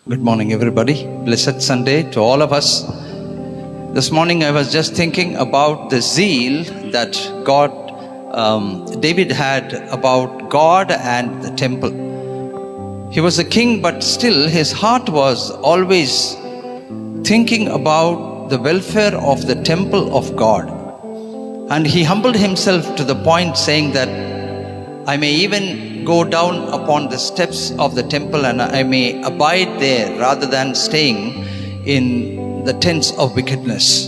Good morning, everybody. Blessed Sunday to all of us. This morning I was just thinking about the zeal that David had about God and the temple. He was a king, but still his heart was always thinking about the welfare of the temple of God. And he humbled himself to the point saying that I may even go down upon the steps of the temple and I may abide there rather than staying in the tents of wickedness.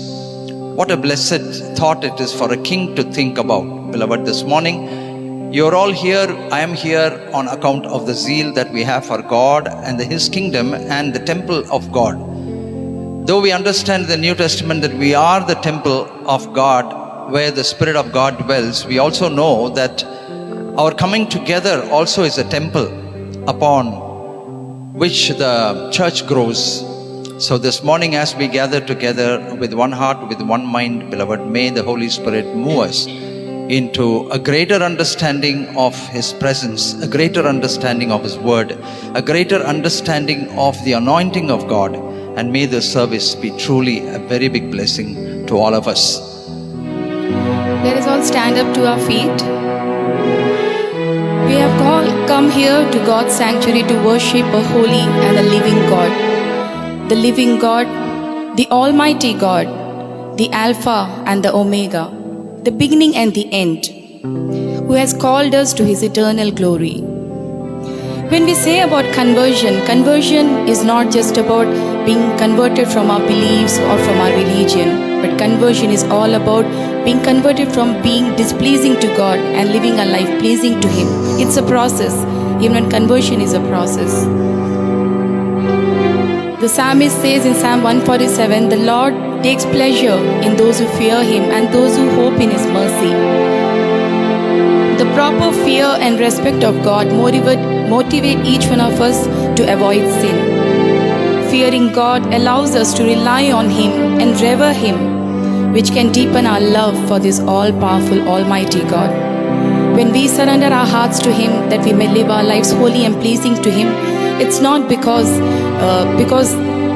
What a blessed thought it is for a king to think about. Beloved, this morning you're all here. I am here on account of the zeal that we have for God and His kingdom and the temple of God. Though we understand in the New Testament that we are the temple of God where the Spirit of God dwells, we also know that our coming together also is a temple upon which the church grows. So this morning as we gather together with one heart, with one mind, beloved, may the Holy Spirit move us into a greater understanding of His presence, a greater understanding of His word, a greater understanding of the anointing of God, and may the service be truly a very big blessing to all of us. Let us all stand up to our feet. We have come here to God's sanctuary to worship a holy and a living God. The living God, the Almighty God, the Alpha and the Omega, the beginning and the end, who has called us to His eternal glory. When we say about conversion, conversion is not just about being converted from our beliefs or from our religion, but conversion is all about being converted from being displeasing to God and living a life pleasing to Him. It's a process. Even conversion is a process. The psalmist says in Psalm 147, the Lord takes pleasure in those who fear Him and those who hope in His mercy. The proper fear and respect of God motivate each one of us to avoid sin. Fearing God allows us to rely on Him and revere Him, which can deepen our love for this all-powerful, almighty God. When we surrender our hearts to Him, that we may live our lives holy and pleasing to Him, it's not because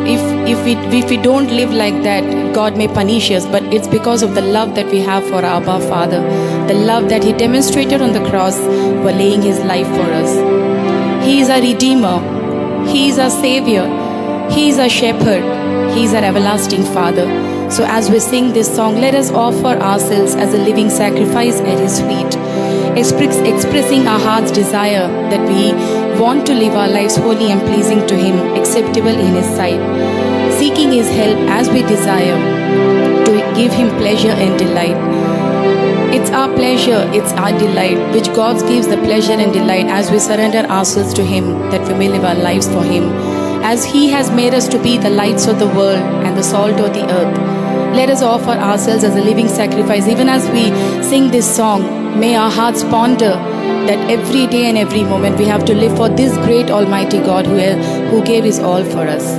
if we don't live like that, God may punish us, but it's because of the love that we have for our Abba Father, the love that He demonstrated on the cross for laying His life for us. He is our Redeemer. He is our Savior. He is our Shepherd. He is our everlasting Father. So as we sing this song, let us offer ourselves as a living sacrifice at His feet, expressing our heart's desire that we want to live our lives holy and pleasing to Him, acceptable in His sight, seeking His help as we desire to give Him pleasure and delight. It's our pleasure, it's our delight, which God gives the pleasure and delight as we surrender ourselves to Him, that we may live our lives for Him. As He has made us to be the lights of the world and the salt of the earth, let us offer ourselves as a living sacrifice. Even as we sing this song, may our hearts ponder that every day and every moment we have to live for this great Almighty God who gave His all for us.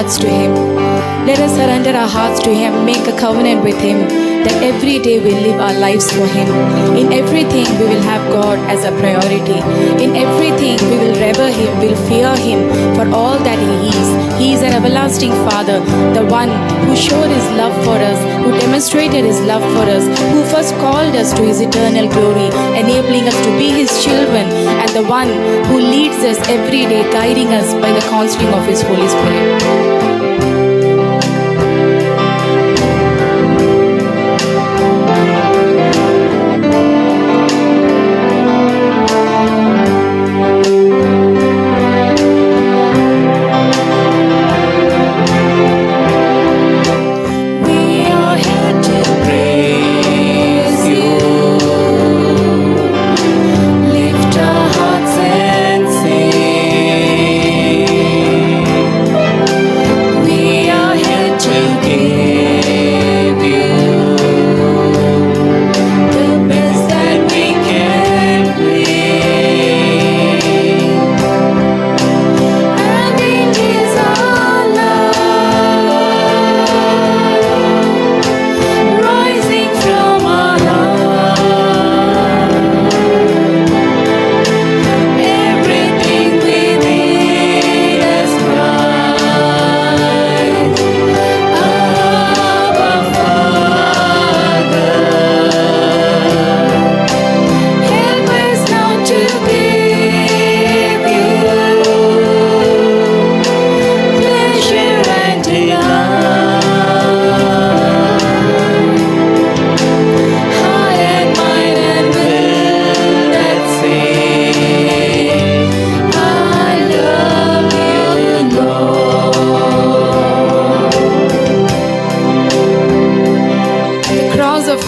hearts to Him. Let us surrender our hearts to Him, make a covenant with Him, that every day we live our lives for Him. In everything we will have God as a priority. In everything we will revere Him, will fear Him for all that He is. He is an everlasting Father, the one who showed His love for us, who demonstrated His love for us, who first called us to His eternal glory, enabling us to be His children, and the one who leads us every day, guiding us by the counseling of His Holy Spirit.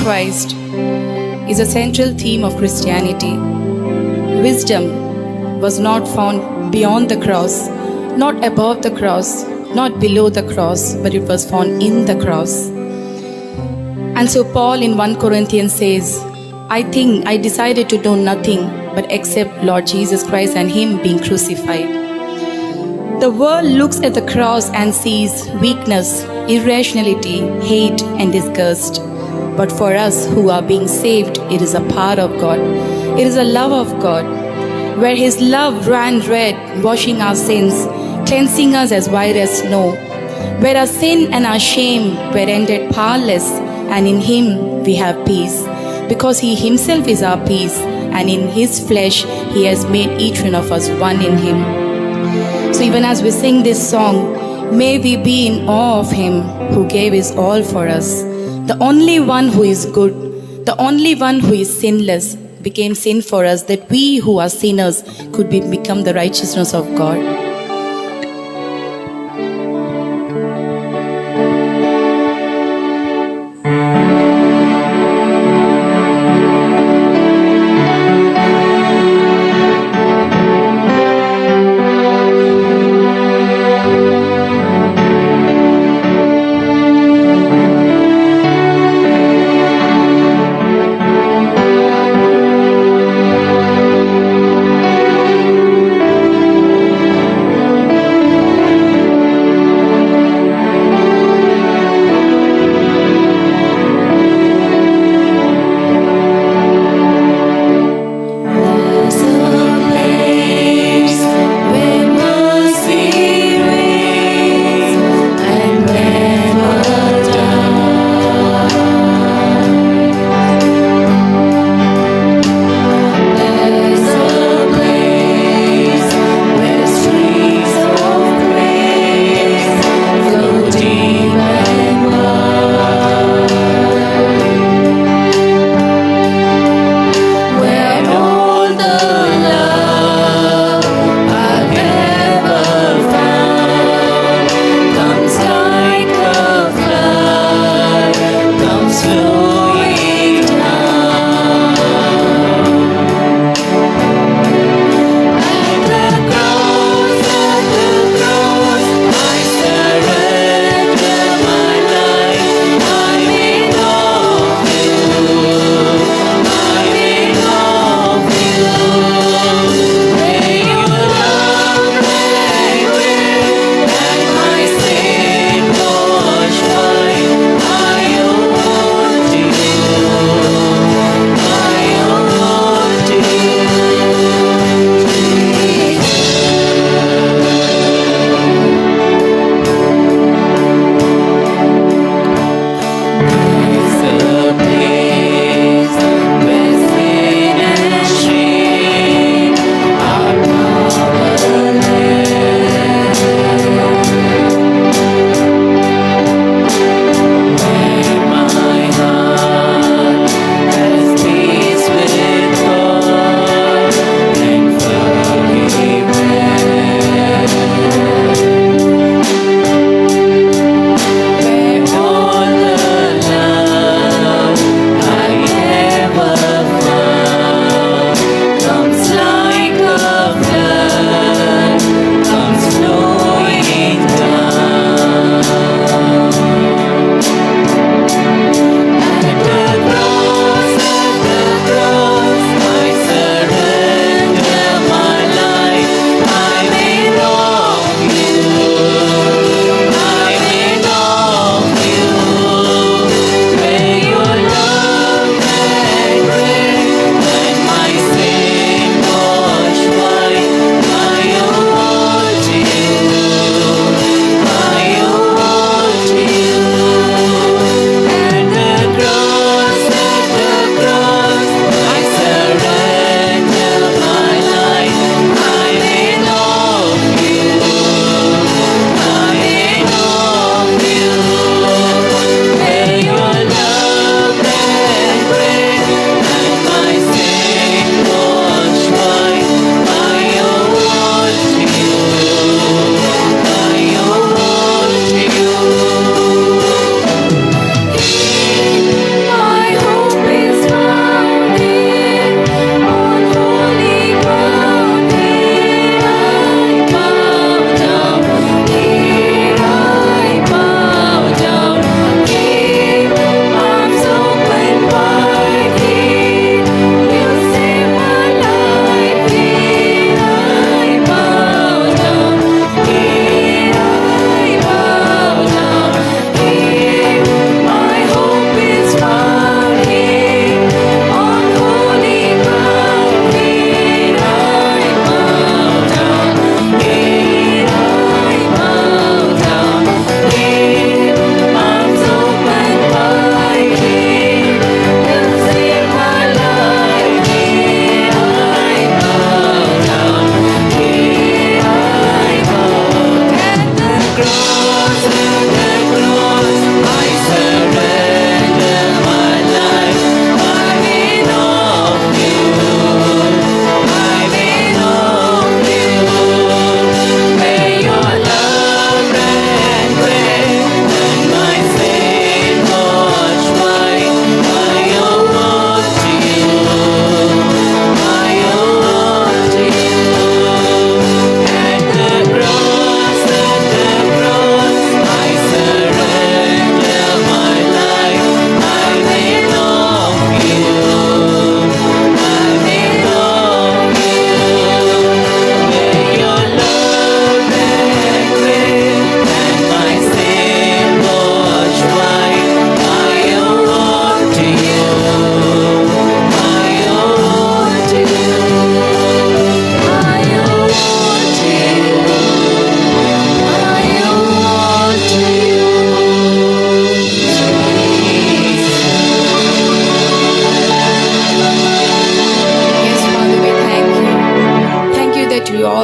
Christ is a central theme of Christianity. Wisdom was not found beyond the cross, not above the cross, not below the cross, but it was found in the cross. And so Paul in 1 Corinthians says, I decided to do nothing but accept Lord Jesus Christ and Him being crucified. The world looks at the cross and sees weakness, irrationality, hate, and disgust. But for us who are being saved, it is a power of God. It is a love of God, where His love ran red, washing our sins, cleansing us as white as snow, where our sin and our shame were rendered powerless, and in Him we have peace, because He Himself is our peace, and in His flesh He has made each one of us one in Him. So even as we sing this song, may we be in awe of Him who gave His all for us. The only one who is good, the only one who is sinless, became sin for us, that we who are sinners could become the righteousness of God.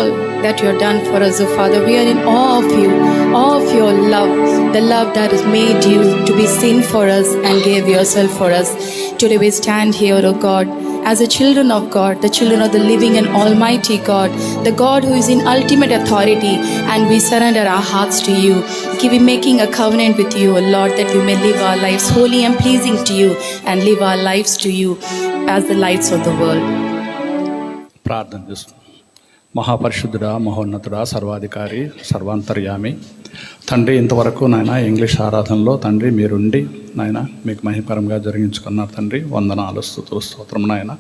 all that you have done for us, O Father. We are in awe of you, awe of your love, the love that has made you to be sin for us and gave yourself for us. Today we stand here, O God, as the children of God, the children of the living and almighty God, the God who is in ultimate authority, and we surrender our hearts to you, making a covenant with you, O Lord, that we may live our lives holy and pleasing to you and live our lives to you as the lights of the world. ప్రార్థన చేస్తున్నాం. మహాపరిశుద్ధుడా, మహోన్నతుడా, సర్వాధికారి, సర్వాంతర్యామి తండ్రి, ఇంతవరకు నాయన English ఆరాధనలో తండ్రి మీరుండి నాయన మీకు మహిమకరంగా జరిగించుకున్నారు తండ్రి. వందనాలు, స్తుతులు, స్తోత్రం నాయన.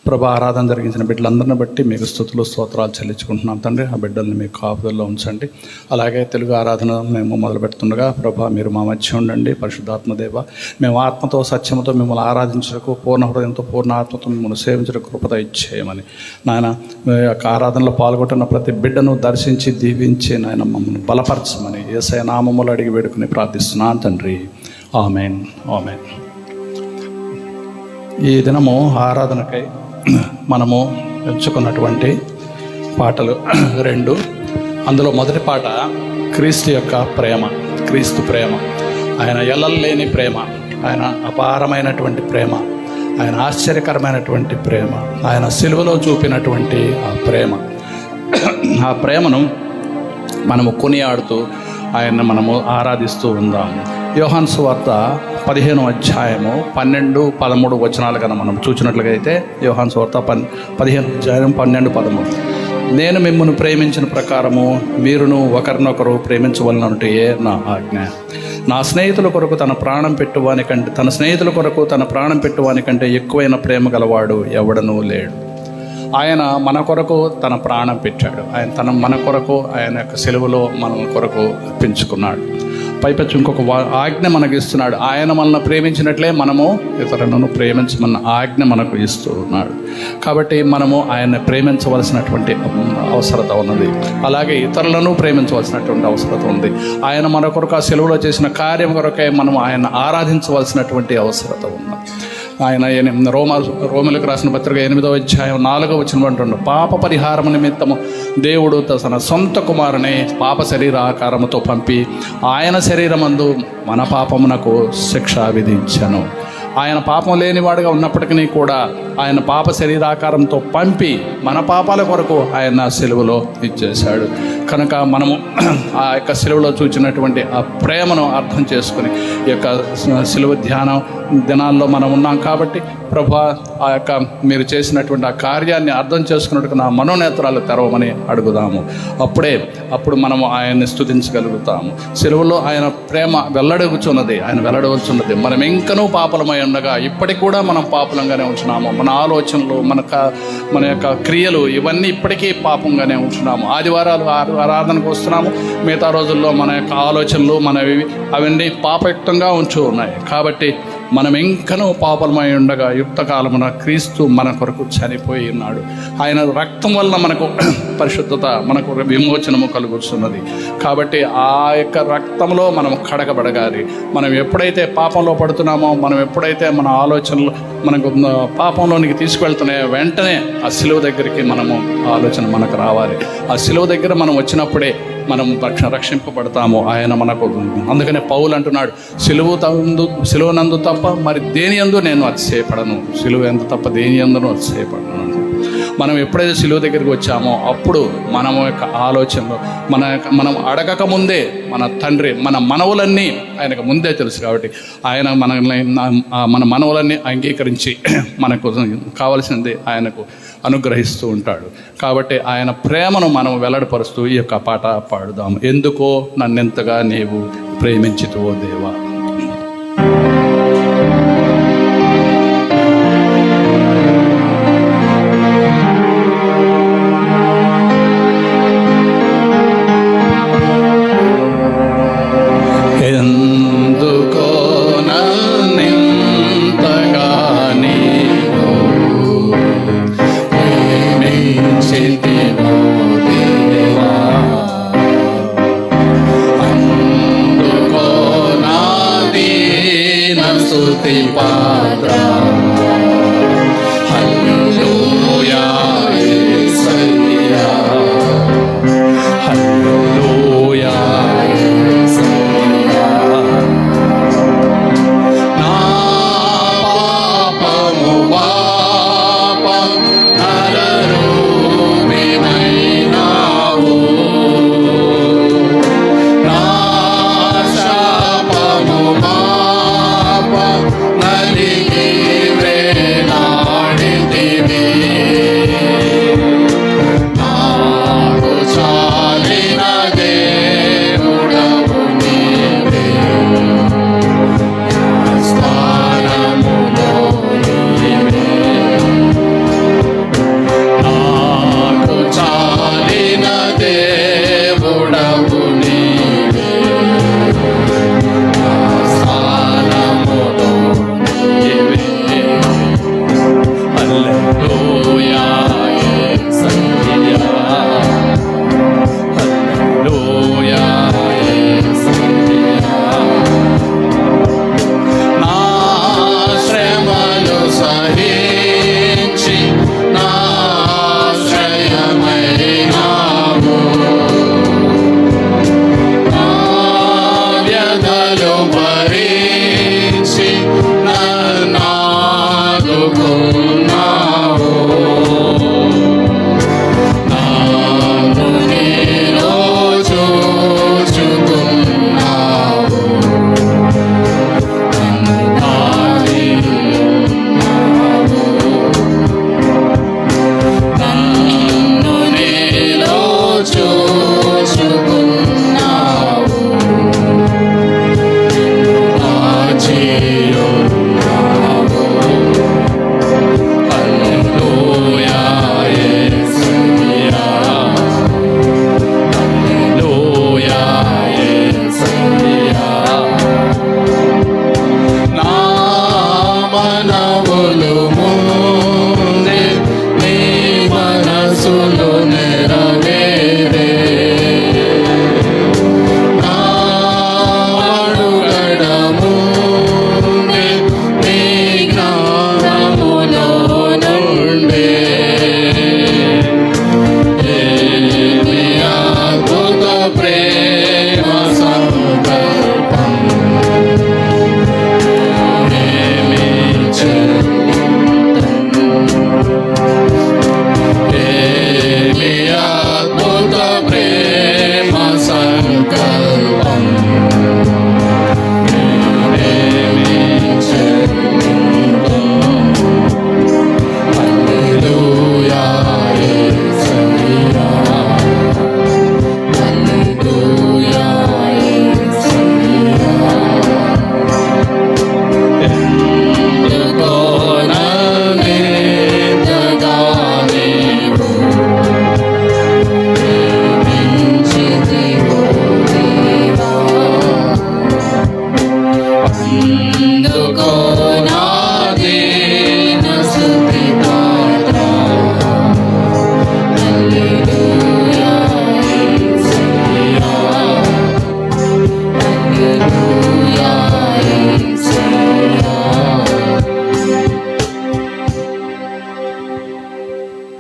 ప్రభా, ఆరాధన జరిగించిన బిడ్డలందరిని బట్టి మీకు స్తుతులు, స్తోత్రాలు చెల్లించుకుంటున్నాం తండ్రి. ఆ బిడ్డల్ని మీకు కాపుదల్లో ఉంచండి. అలాగే తెలుగు ఆరాధన మేము మొదలు పెడుతుండగా ప్రభా మీరు మా మధ్య ఉండండి. పరిశుద్ధాత్మదేవ, మేము ఆత్మతో సత్యముతో మిమ్మల్ని ఆరాధించడానికి, పూర్ణ హృదయంతో పూర్ణ ఆత్మతో మిమ్మల్ని సేవించడానికి కృపద ఇచ్చేయమని నాయన, మీ యొక్క ఆరాధనలో పాల్గొంటున్న ప్రతి బిడ్డను దర్శించి దీవించి నాయన మమ్మల్ని బలపరచమని యేసయ్య నామములో అడిగి వేడుకుని ప్రార్థిస్తున్నాను తండ్రి. ఆమేన్, ఆమేన్. ఈ దినము ఆరాధనకై మనము ఎంచుకున్నటువంటి పాటలు 2. అందులో మొదటి పాట క్రీస్తు యొక్క ప్రేమ, క్రీస్తు ప్రేమ. ఆయన ఎల్లలేని ప్రేమ, ఆయన అపారమైనటువంటి ప్రేమ, ఆయన ఆశ్చర్యకరమైనటువంటి ప్రేమ, ఆయన సిలువలో చూపినటువంటి ఆ ప్రేమ. ఆ ప్రేమను మనము కొనియాడుతూ ఆయన్ని మనము ఆరాధిస్తూ ఉందాం. యోహాను సువార్త 15వ అధ్యాయము 12, 13 వచనాలు కన్నా మనం చూసినట్లుగైతే యోహాను సువార్త 15వ అధ్యాయం 12, 13. నేను మిమ్మల్ని ప్రేమించిన ప్రకారము మీరును ఒకరినొకరు ప్రేమించవలనంటే నా ఆజ్ఞ. నా స్నేహితుల కొరకు తన ప్రాణం పెట్టువాని కంటే ఎక్కువైన ప్రేమ గలవాడు ఎవడనూ లేడు. ఆయన మన కొరకు తన ప్రాణం పెట్టాడు. మన కొరకు ఆయన యొక్క సెలవులో మన కొరకు అర్పించుకున్నాడు. పైపచ్చి ఇంకొక ఆజ్ఞ మనకు ఇస్తున్నాడు. ఆయన మనల్ని ప్రేమించినట్లే మనము ఇతరులను ప్రేమించమన్న ఆజ్ఞ మనకు ఇస్తూ ఉన్నాడు. కాబట్టి మనము ఆయన్ని ప్రేమించవలసినటువంటి అవసరత ఉన్నది. అలాగే ఇతరులను ప్రేమించవలసినటువంటి అవసరత ఉంది. ఆయన మన కొరకు ఆ సెలవులో చేసిన కార్యం కొరకే మనం ఆయన ఆరాధించవలసినటువంటి అవసరత ఉన్నది. ఆయన రోమలకు రాసిన పత్రిక 8వ అధ్యాయం 4వ వచనం అంటుండు, పాప పరిహారము నిమిత్తము దేవుడు తన సొంత కుమారుని పాప శరీర ఆకారముతో పంపి ఆయన శరీరమందు మన పాపమునకు శిక్ష విధించెను. ఆయన పాపం లేనివాడుగా ఉన్నప్పటికీ కూడా ఆయన పాప శరీరాకారంతో పంపి మన పాపాల కొరకు ఆయన సిలువలో ఇచ్చేశాడు. కనుక మనము ఆ యొక్క సిలువలో చూచినటువంటి ఆ ప్రేమను అర్థం చేసుకుని ఈ యొక్క సిలువ ధ్యానం దినాల్లో మనం ఉన్నాం. కాబట్టి ప్రభా, ఆ యొక్క మీరు చేసినటువంటి ఆ కార్యాన్ని అర్థం చేసుకున్నట్టుగా నా మనోనేత్రాలు తెరవమని అడుగుదాము. అప్పుడు మనము ఆయన్ని స్తుతించగలుగుతాము. సిలువలో ఆయన ప్రేమ వెల్లడవుచున్నది. మనం ఇంకనూ పాపలమై ఉండగా ఇప్పటికి కూడా మనం పాపలంగానే ఉంచున్నాము. మన ఆలోచనలు, మన యొక్క క్రియలు ఇవన్నీ ఇప్పటికీ పాపంగానే ఉంచున్నాము. ఆదివారాలు ఆరాధనకు వస్తున్నాము, మిగతా రోజుల్లో మన యొక్క ఆలోచనలు అవన్నీ పాపయుక్తంగా ఉంటూ ఉన్నాయి. కాబట్టి మనం ఇంకనూ పాపలమై ఉండగా యుక్తకాలమున క్రీస్తు మన కొరకు చనిపోయి ఉన్నాడు. ఆయన రక్తం వల్ల మనకు పరిశుద్ధత, మనకు విమోచనము కలుగుతున్నది. కాబట్టి ఆ యొక్క రక్తంలో మనం కడగబడగాలి. మనం ఎప్పుడైతే పాపంలో పడుతున్నామో, మనం ఎప్పుడైతే మన ఆలోచనలు మనకు పాపంలోనికి తీసుకువెళ్తున్నాయో, వెంటనే ఆ సిలువ దగ్గరికి ఆలోచన మనకు రావాలి. ఆ సిలువ దగ్గర మనం వచ్చినప్పుడే మనం రక్షింపబడతాము. ఆయన మనకు. అందుకనే పౌలు అంటున్నాడు, సిలువనందు తప్ప మరి దేని యందు నేను అతిశయపడను, సిలువ ఎందు తప్ప దేని యందును అతిశయపడను. మనం ఎప్పుడైతే సిలువ దగ్గరికి వచ్చామో అప్పుడు మన యొక్క ఆలోచనలు మనం అడగక ముందే మన తండ్రి మన మనవులన్నీ ఆయనకు ముందే తెలుసు. కాబట్టి ఆయన మన మనవులన్నీ అంగీకరించి మనకు కావలసింది ఆయనకు అనుగ్రహిస్తూ ఉంటాడు. కాబట్టి ఆయన ప్రేమను మనం వెల్లడిపరుస్తూ ఈ యొక్క పాట పాడుదాం. ఎందుకో నన్నెంతగా నీవు ప్రేమించితివో దేవా. అందుకో నా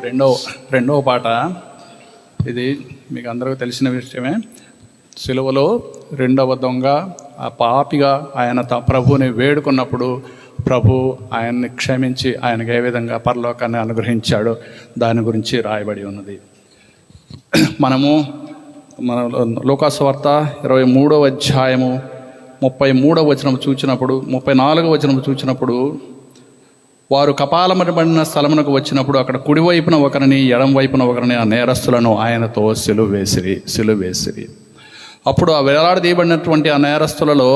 రెండవ పాట. ఇది మీకు అందరికీ తెలిసిన విషయమే. సిలువలో రెండవ దొంగ ఆ పాపిగా ఆయన ప్రభువుని వేడుకున్నప్పుడు ప్రభు ఆయన్ని క్షమించి ఆయనకు ఏ విధంగా పరలోకాన్ని అనుగ్రహించాడో దాని గురించి రాయబడి ఉన్నది. మన లూకాసు వార్త 23వ అధ్యాయము 33వ వచనం చూచినప్పుడు 34వ వచనం చూచినప్పుడు, వారు కపాలమబడిన స్థలమునకు వచ్చినప్పుడు అక్కడ కుడివైపున ఒకరిని ఎడం వైపున ఒకరిని ఆ నేరస్తులను ఆయనతో సిలువేసిరి. అప్పుడు ఆ వేలాడదీయబడినటువంటి ఆ నేరస్తులలో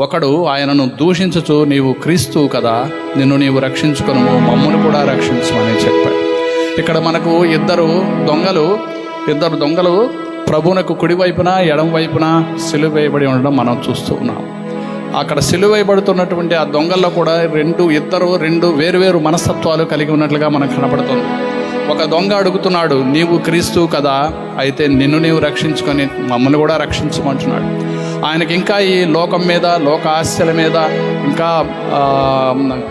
ఒకడు ఆయనను దూషించుచు, నీవు క్రీస్తువు కదా, నిన్ను నీవు రక్షించుకొను, మమ్మల్ని కూడా రక్షించమని చెప్పాడు. ఇక్కడ మనకు ఇద్దరు దొంగలు ప్రభువునకు కుడివైపున ఎడం వైపున సిలువ వేయబడి ఉండడం మనం చూస్తూ ఉన్నాం. అక్కడ సిలువ వేయబడుతున్నటువంటి ఆ దొంగల్లో కూడా రెండు వేరు మనస్తత్వాలు కలిగి ఉన్నట్లుగా మనకు కనపడుతుంది. ఒక దొంగ అడుగుతున్నాడు, నీవు క్రీస్తువు కదా, అయితే నిన్ను నీవు రక్షించుకొని మమ్మల్ని కూడా రక్షించమంటున్నాడు. ఆయనకి ఇంకా ఈ లోకం మీద, లోక ఆశల మీద ఇంకా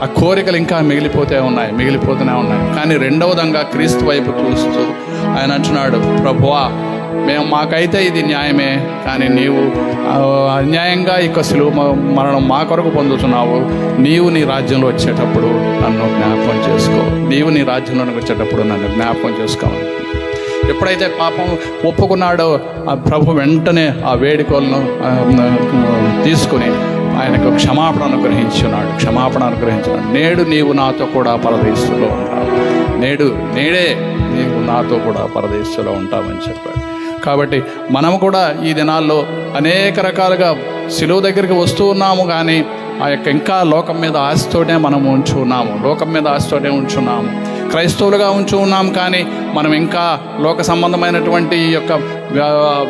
ఆ కోరికలు ఇంకా మిగిలిపోతూనే ఉన్నాయి. కానీ రెండవ దొంగ క్రీస్తు వైపు చూస్తూ ఆయన అంటున్నాడు, ప్రభువా, మాకైతే ఇది న్యాయమే, కానీ నీవు అన్యాయంగా ఇక సిలువ మరణం మా కొరకు పొందుతున్నావు. నీవు నీ రాజ్యంలో వచ్చేటప్పుడు నన్ను జ్ఞాపకం చేసుకో. నన్ను జ్ఞాపకం చేసుకోవాలి. ఎప్పుడైతే పాపం ఒప్పుకున్నాడో ఆ ప్రభు వెంటనే ఆ వేడుకలను తీసుకుని ఆయనకు క్షమాపణ అనుగ్రహించున్నాడు. నేడు నీవు నాతో కూడా పరదేశంలో ఉంటావు. నేడే నీవు నాతో కూడా పరదేశంలో ఉంటావని చెప్పాడు. కాబట్టి మనము కూడా ఈ దినాల్లో అనేక రకాలుగా సిలువ దగ్గరికి వస్తూ ఉన్నాము, కానీ ఆ యొక్క ఇంకా లోకం మీద ఆశతోనే మనము ఉంచున్నాము. క్రైస్తవులుగా ఉన్నాము, కానీ మనం ఇంకా లోక సంబంధమైనటువంటి ఈ యొక్క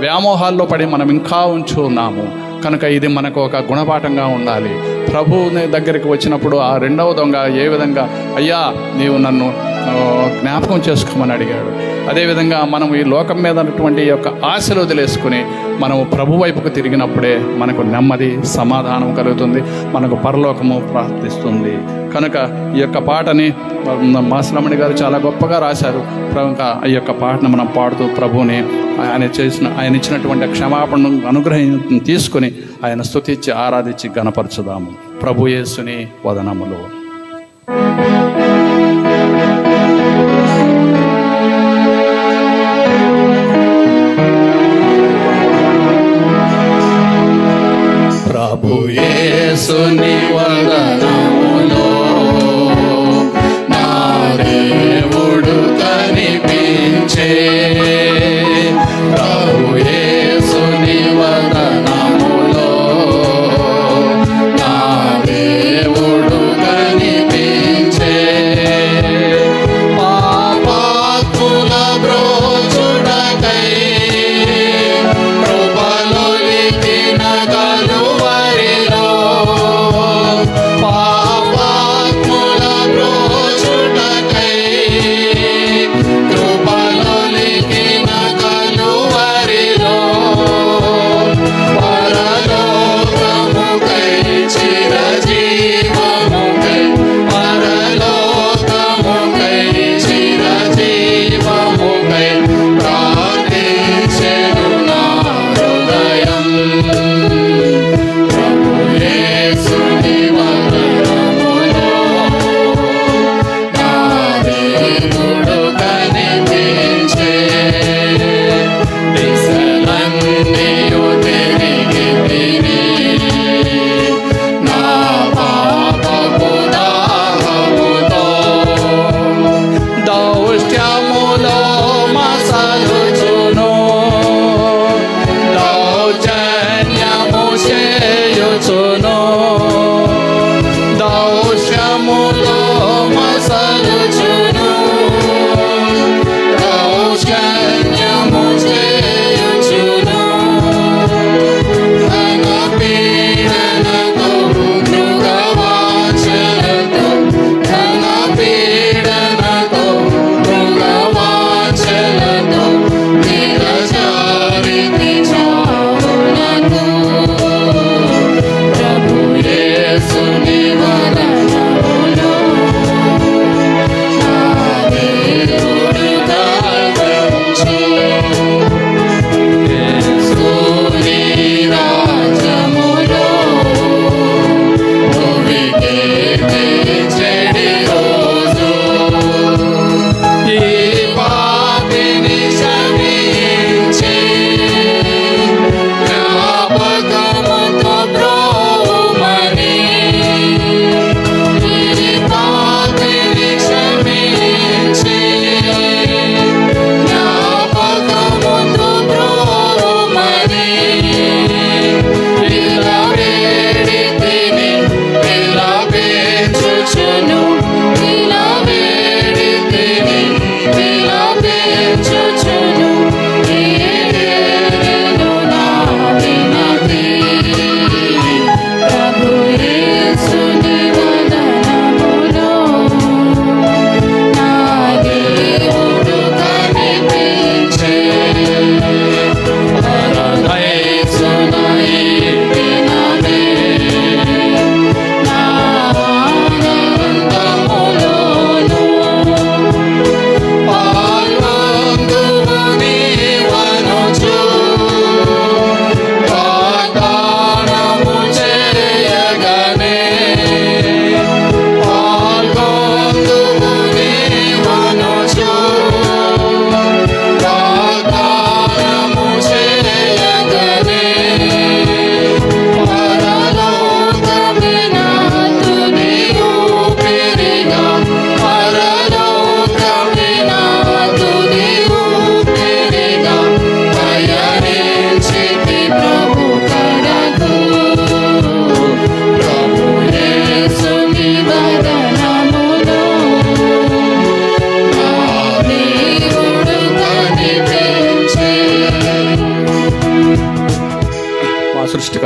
వ్యామోహాల్లో పడి మనం ఇంకా ఉన్నాము. కనుక ఇది మనకు ఒక గుణపాఠంగా ఉండాలి. ప్రభువుని దగ్గరికి వచ్చినప్పుడు ఆ రెండవ దొంగ ఏ విధంగా, అయ్యా నీవు నన్ను జ్ఞాపకం చేసుకోమని అడిగాడు. అదేవిధంగా మనం ఈ లోకం మీద ఉన్నటువంటి యొక్క ఆశలు వదిలేసుకుని మనము ప్రభు వైపుకు తిరిగినప్పుడే మనకు నెమ్మది, సమాధానం కలుగుతుంది, మనకు పరలోకము ప్రార్థిస్తుంది. కనుక ఈ యొక్క పాటని మాసలమణి గారు చాలా గొప్పగా రాశారు. ఈ యొక్క పాటను మనం పాడుతూ ప్రభువుని ఆయన ఇచ్చినటువంటి క్షమాపణను అనుగ్రహం తీసుకుని ఆయన స్తుతించి ఆరాధించి గణపరచుదాము. ప్రభు యేసుని వదనములు. ప్రభు యేసుని వదనములో నా దేవుడు కనిపించే. ప్రభు యేసుని వదనములో నా దేవుడు కనిపించే.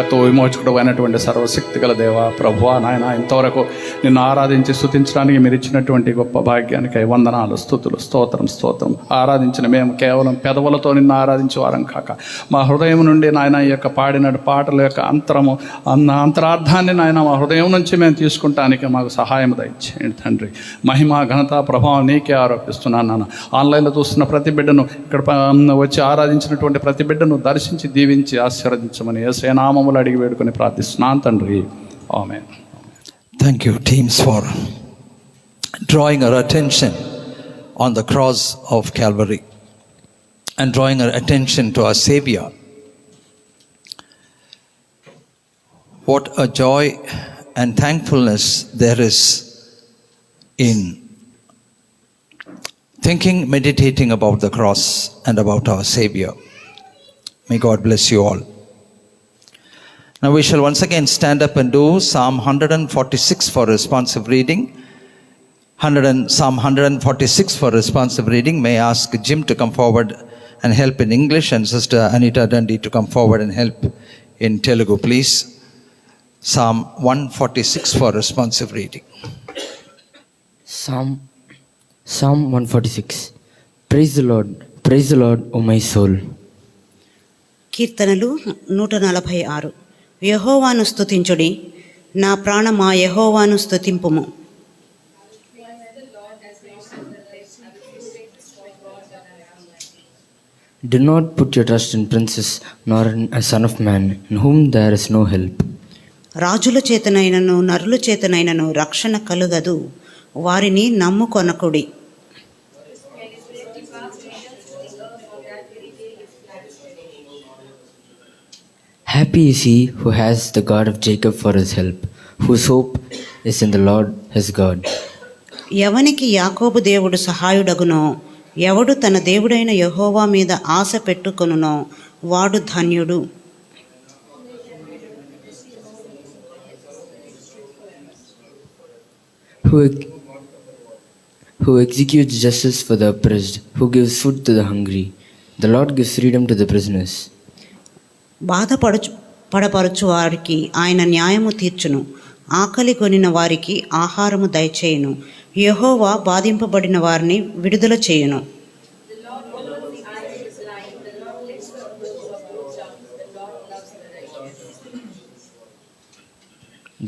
ఎంతో విమోచకుడు అయినటువంటి సర్వశక్తి గల దేవ ప్రభువా నాయన, ఇంతవరకు నిన్ను ఆరాధించి స్తుతించడానికి మీరు ఇచ్చినటువంటి గొప్ప భాగ్యానికి వందనాలు, స్తుతులు, స్తోత్రం. ఆరాధించిన మేము కేవలం పెదవులతో నిన్ను ఆరాధించే వారం కాక మా హృదయం నుండి నాయన ఈ యొక్క పాడిన పాటల యొక్క అంతరార్థాన్ని నాయన మా హృదయం నుంచి మేము తీసుకుంటానికి మాకు సహాయం దయచేయండి తండ్రి. మహిమ ఘనత ప్రభావం నీకే ఆరోపిస్తున్నాను నాన్న. ఆన్లైన్లో చూస్తున్న ప్రతి బిడ్డను, ఇక్కడ వచ్చి ఆరాధించినటువంటి ప్రతి బిడ్డను దర్శించి దీవించి ఆశీర్వదించమని యేసయ్య నామములో అడిగి వేడుకొని ప్రార్థిస్తున్నాను తండ్రి. ఆమేన్. Thank you, teams, for drawing our attention on the cross of Calvary and drawing our attention to our Savior. What a joy and thankfulness there is in thinking, meditating about the cross and about our Savior. May God bless you all. Now we shall once again stand up and do Psalm 146 for responsive reading. Psalm 146 for responsive reading. May I ask Jim to come forward and help in English, and Sister Anita Dundee to come forward and help in Telugu, please. Psalm 146 for responsive reading. Psalm 146. Praise the Lord, O my soul. కీర్తనలు 146. యెహోవాను స్తుతించుడి, నా ప్రాణమా యెహోవాను స్తుతింపుము. Do not put your trust in princes, nor in a son of man, in whom there is no help. రాజుల చేతనైనను నరుల చేతనైనను రక్షణ కలుగదు, వారిని నమ్ముకొనకుడి. Happy is he who has the God of Jacob for his help, whose hope is in the Lord his God. ఎవనికి యాకోబు దేవుడు సహాయుడగునో, ఎవడు తన దేవుడైన యెహోవా మీద ఆశ పెట్టుకొనునో వాడు ధన్యుడు. Who executes justice for the oppressed, who gives food to the hungry. The Lord gives freedom to the prisoners. పడపరచు వారికి ఆయన న్యాయము తీర్చును, ఆకలి కొనిన వారికి ఆహారము దయచేయును. యెహోవా బాధింపబడిన వారిని విడుదల చేయును.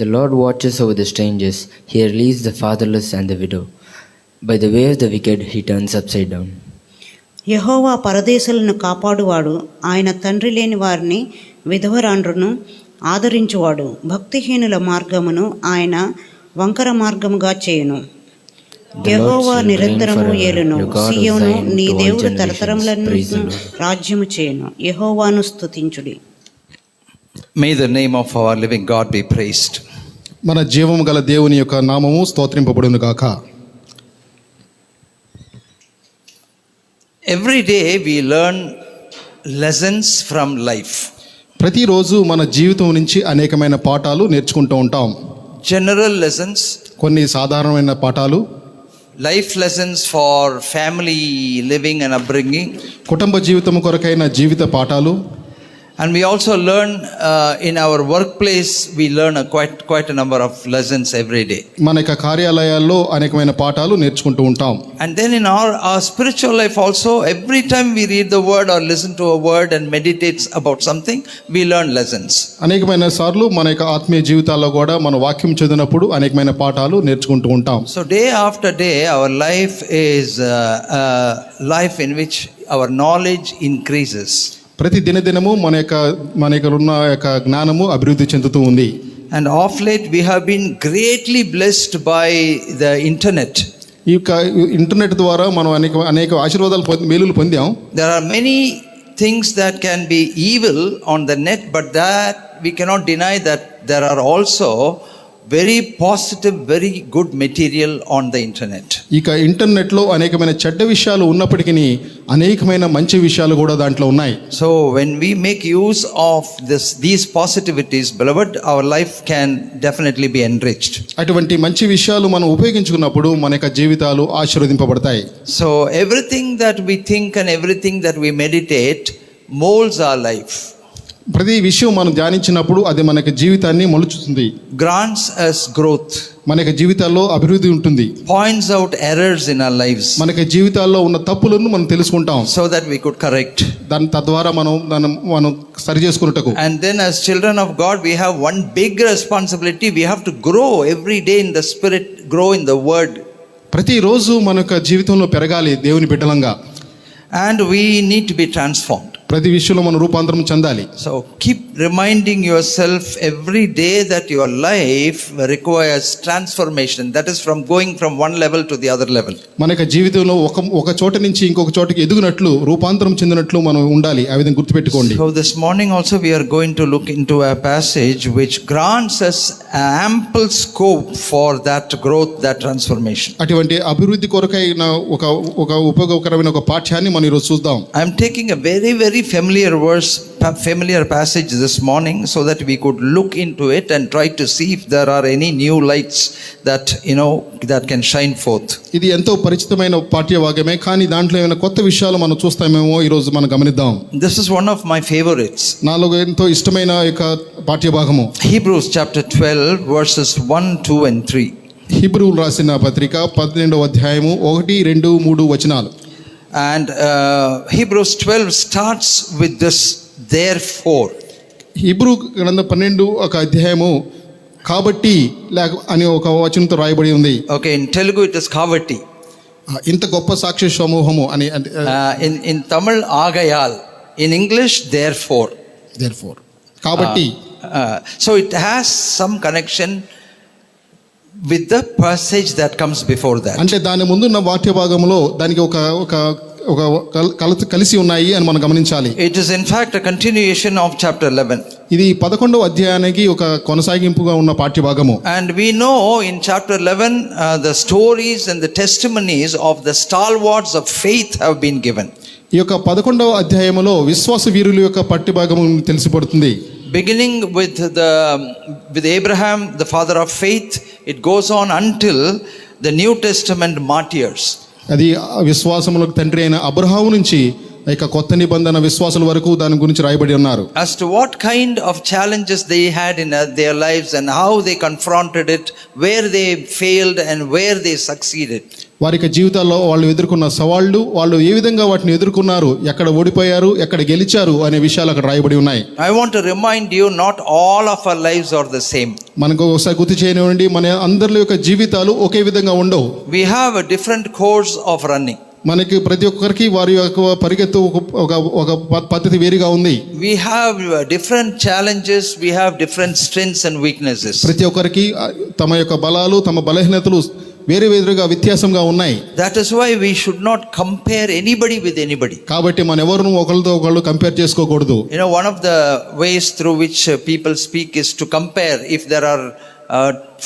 The Lord watches over the strangers, he relieves the fatherless and the widow. By the way of the wicked he turns upside down. యెహోవా పరదేశులను కాపాడువాడు, ఆయన తండ్రి లేని వారిని విధవరాండ్రును ఆదరించువాడు. భక్తిహీనుల మార్గమును ఆయన వంకర మార్గముగా చేయును. యెహోవా నిరంతరము ఏలును, సీయోను నీ దేవుడు తరతరములను రాజ్యము చేయును. యెహోవాను స్తుతించుడి. May the name of our living God be praised. మన జీవము గల దేవుని యొక్క నామము స్తోత్రింపబడును గాక. Every day we learn lessons from life. ప్రతిరోజు మన జీవితం నుంచి అనేకమైన పాఠాలు నేర్చుకుంటూ ఉంటాం. General lessons, కొన్ని సాధారణమైన పాఠాలు, life lessons for family living and upbringing, కుటుంబ జీవితం కొరకైన జీవిత పాఠాలు. and we also learn in our workplace, we learn quite a number of lessons every day. మన యొక్క కార్యాలయాల్లో అనేకమైన పాఠాలు నేర్చుకుంటూ ఉంటాం. And then in our spiritual life also, every time we read the word or listen to a word and meditate about something, we learn lessons. అనేకమైన సార్లు మన యొక్క ఆత్మీయ జీవితాల్లో కూడా మన వాక్యం చదివినప్పుడు అనేకమైన పాఠాలు నేర్చుకుంటూ ఉంటాం. So day after day our life is a life in which our knowledge increases. ప్రతి దినదినము మన యొక్క ఉన్న యొక్క జ్ఞానము అభివృద్ధి చెందుతూ ఉంది. And of late we have been greatly blessed by the internet. ఈ యొక్క ఇంటర్నెట్ ద్వారా మనం అనేక ఆశీర్వాదాలు మేలులు పొందాం. There are many things that can be evil on the net, but that we cannot deny that there are also very positive, very good material on the internet. ఇక ఇంటర్నెట్లో అనేకమైన చెడ్డ విషయాలు ఉన్నప్పటికీ అనేకమైన మంచి విషయాలు కూడా దాంట్లో ఉన్నాయి. So when we make use of these positivities, beloved, our life can definitely be enriched. అటువంటి మంచి విషయాలు మనం ఉపయోగించుకున్నప్పుడు మన యొక్క జీవితాలు ఆశీర్వదింపబడతాయి. So everything that we think and everything that we meditate molds our life. ప్రతి విషయం మనం ధ్యానించినప్పుడు అది మనకి జీవితాన్ని మలుచుతుంది, grants us growth, మనకి జీవితాల్లో అభివృద్ధి ఉంటుంది, points out errors in our lives మనకి జీవితాల్లో ఉన్న తప్పులను మనం తెలుసుకుంటాం, so that we could correct. దాని తద్వారా మనం సరి చేసుకున్నటకు. And then as children of God, we have one big responsibility. We have to grow every day in the spirit, grow in the word. ప్రతిరోజు మన యొక్క జీవితంలో పెరగాలి దేవుని బిడ్డలంగా. And we need to be transformed. ప్రతి విషయంలో మనం రూపాంతరం చెందాలి. So keep reminding yourself every day that your life requires transformation. That is from going from one level to the other level. మన యొక్క జీవితంలో ఒక చోట నుంచి ఇంకొక చోటకి ఎదుగునట్లు, రూపాంతరం చెందినట్లు మనం ఉండాలి. ఆ విధంగా గుర్తుపెట్టుకోండి. So this morning also we are going to look into a passage which grants us ample scope for that growth, that transformation. అటువంటి అభివృద్ధి కొరకైన ఒక ఉపయోగకరమైన ఒక పాఠ్యాన్ని మనం ఈరోజు చూద్దాం. I am taking a very familiar passage this morning so that we could look into it and try to see if there are any new lights that that can shine forth. ఇది ఎంతో పరిచితమైన పాఠ్యభాగమే, కానీ దాంట్లో ఏమైనా కొత్త విషయాలు మనం చూస్తామేమో ఈరోజు మనం గమనిద్దాం. This is one of my favorites. నాలో ఎంతో ఇష్టమైన యొక్క పాఠ్యభాగము Hebrews chapter 12 verses 1, 2 and 3. హీబ్రూలు రాసిన పత్రిక 12వ అధ్యాయము 1, 2, 3 వచనాలు. And Hebrews 12 starts with this therefore. Hebrew గ్రంథం 12 ఒక అధ్యాయము కాబట్టి అని ఒక వచనంతో రాయబడి ఉంది. Okay, in Telugu it is Kavati. ఇంత గొప్ప సాక్షి సమూహము అని. In Tamil Agayal. In English therefore. కాబట్టి. So it has some connection with the passage that comes before that. అంటే దాని ముందున్న వాక్య భాగంలో దానికి కలిసి ఉన్నాయి అని మనం గమనించాలి. It is in fact a continuation of chapter 11. ఇది 11వ అధ్యాయానికి ఒక కొనసాగింపుగా ఉన్న పాఠ్య భాగము. And we know in chapter 11 the stories and the testimonies of the stalwarts of faith have been given. ఈ యొక్క 11వ అధ్యాయములో విశ్వాస వీరుల యొక్క పాఠ్య భాగము తెలిసిపడుతుంది. Beginning with Abraham, the father of faith, it goes on until the New Testament martyrs. అది విశ్వాసములకు తండ్రి అయిన అబ్రహాము నుంచి ఇక కొత్త నిబంధన విశ్వాసుల వరకు దాని గురించి రాయబడి ఉన్నారు. As to what kind of challenges they had in their lives and how they confronted it, where they failed and where they succeeded. వారి జీవితాల్లో వాళ్ళు ఎదుర్కొన్న సవాళ్లు, వాళ్ళు ఏ విధంగా వాటిని ఎదుర్కొన్నారు, ఎక్కడ ఓడిపోయారు, ఎక్కడ గెలిచారు అనే విషయాలు అక్కడ రాయబడి ఉన్నాయి. I want to remind you, not all of our lives are the same. మనకు ఒకసారి గుర్తు చేయనివ్వండి, మన అందరి యొక్క జీవితాలు ఒకే విధంగా ఉండవు. We have a different course of running. మనకి ప్రతి ఒక్కరికి వారి యొక్క పరిగెత్తు ఒక పద్ధతి వేరుగా ఉంది. We have different challenges, we have different strengths and weaknesses. ప్రతి ఒక్కరికి తమ యొక్క బలాలు, తమ బలహీనతలు వేరుగా వ్యత్యాసంగా ఉన్నాయి. That is why we should not compare anybody with anybody. కాబట్టి మనం ఎవరిని ఒకరితో ఒకళ్ళు కంపేర్ చేసుకోకూడదు. One of the ways through which people speak is to compare. If there are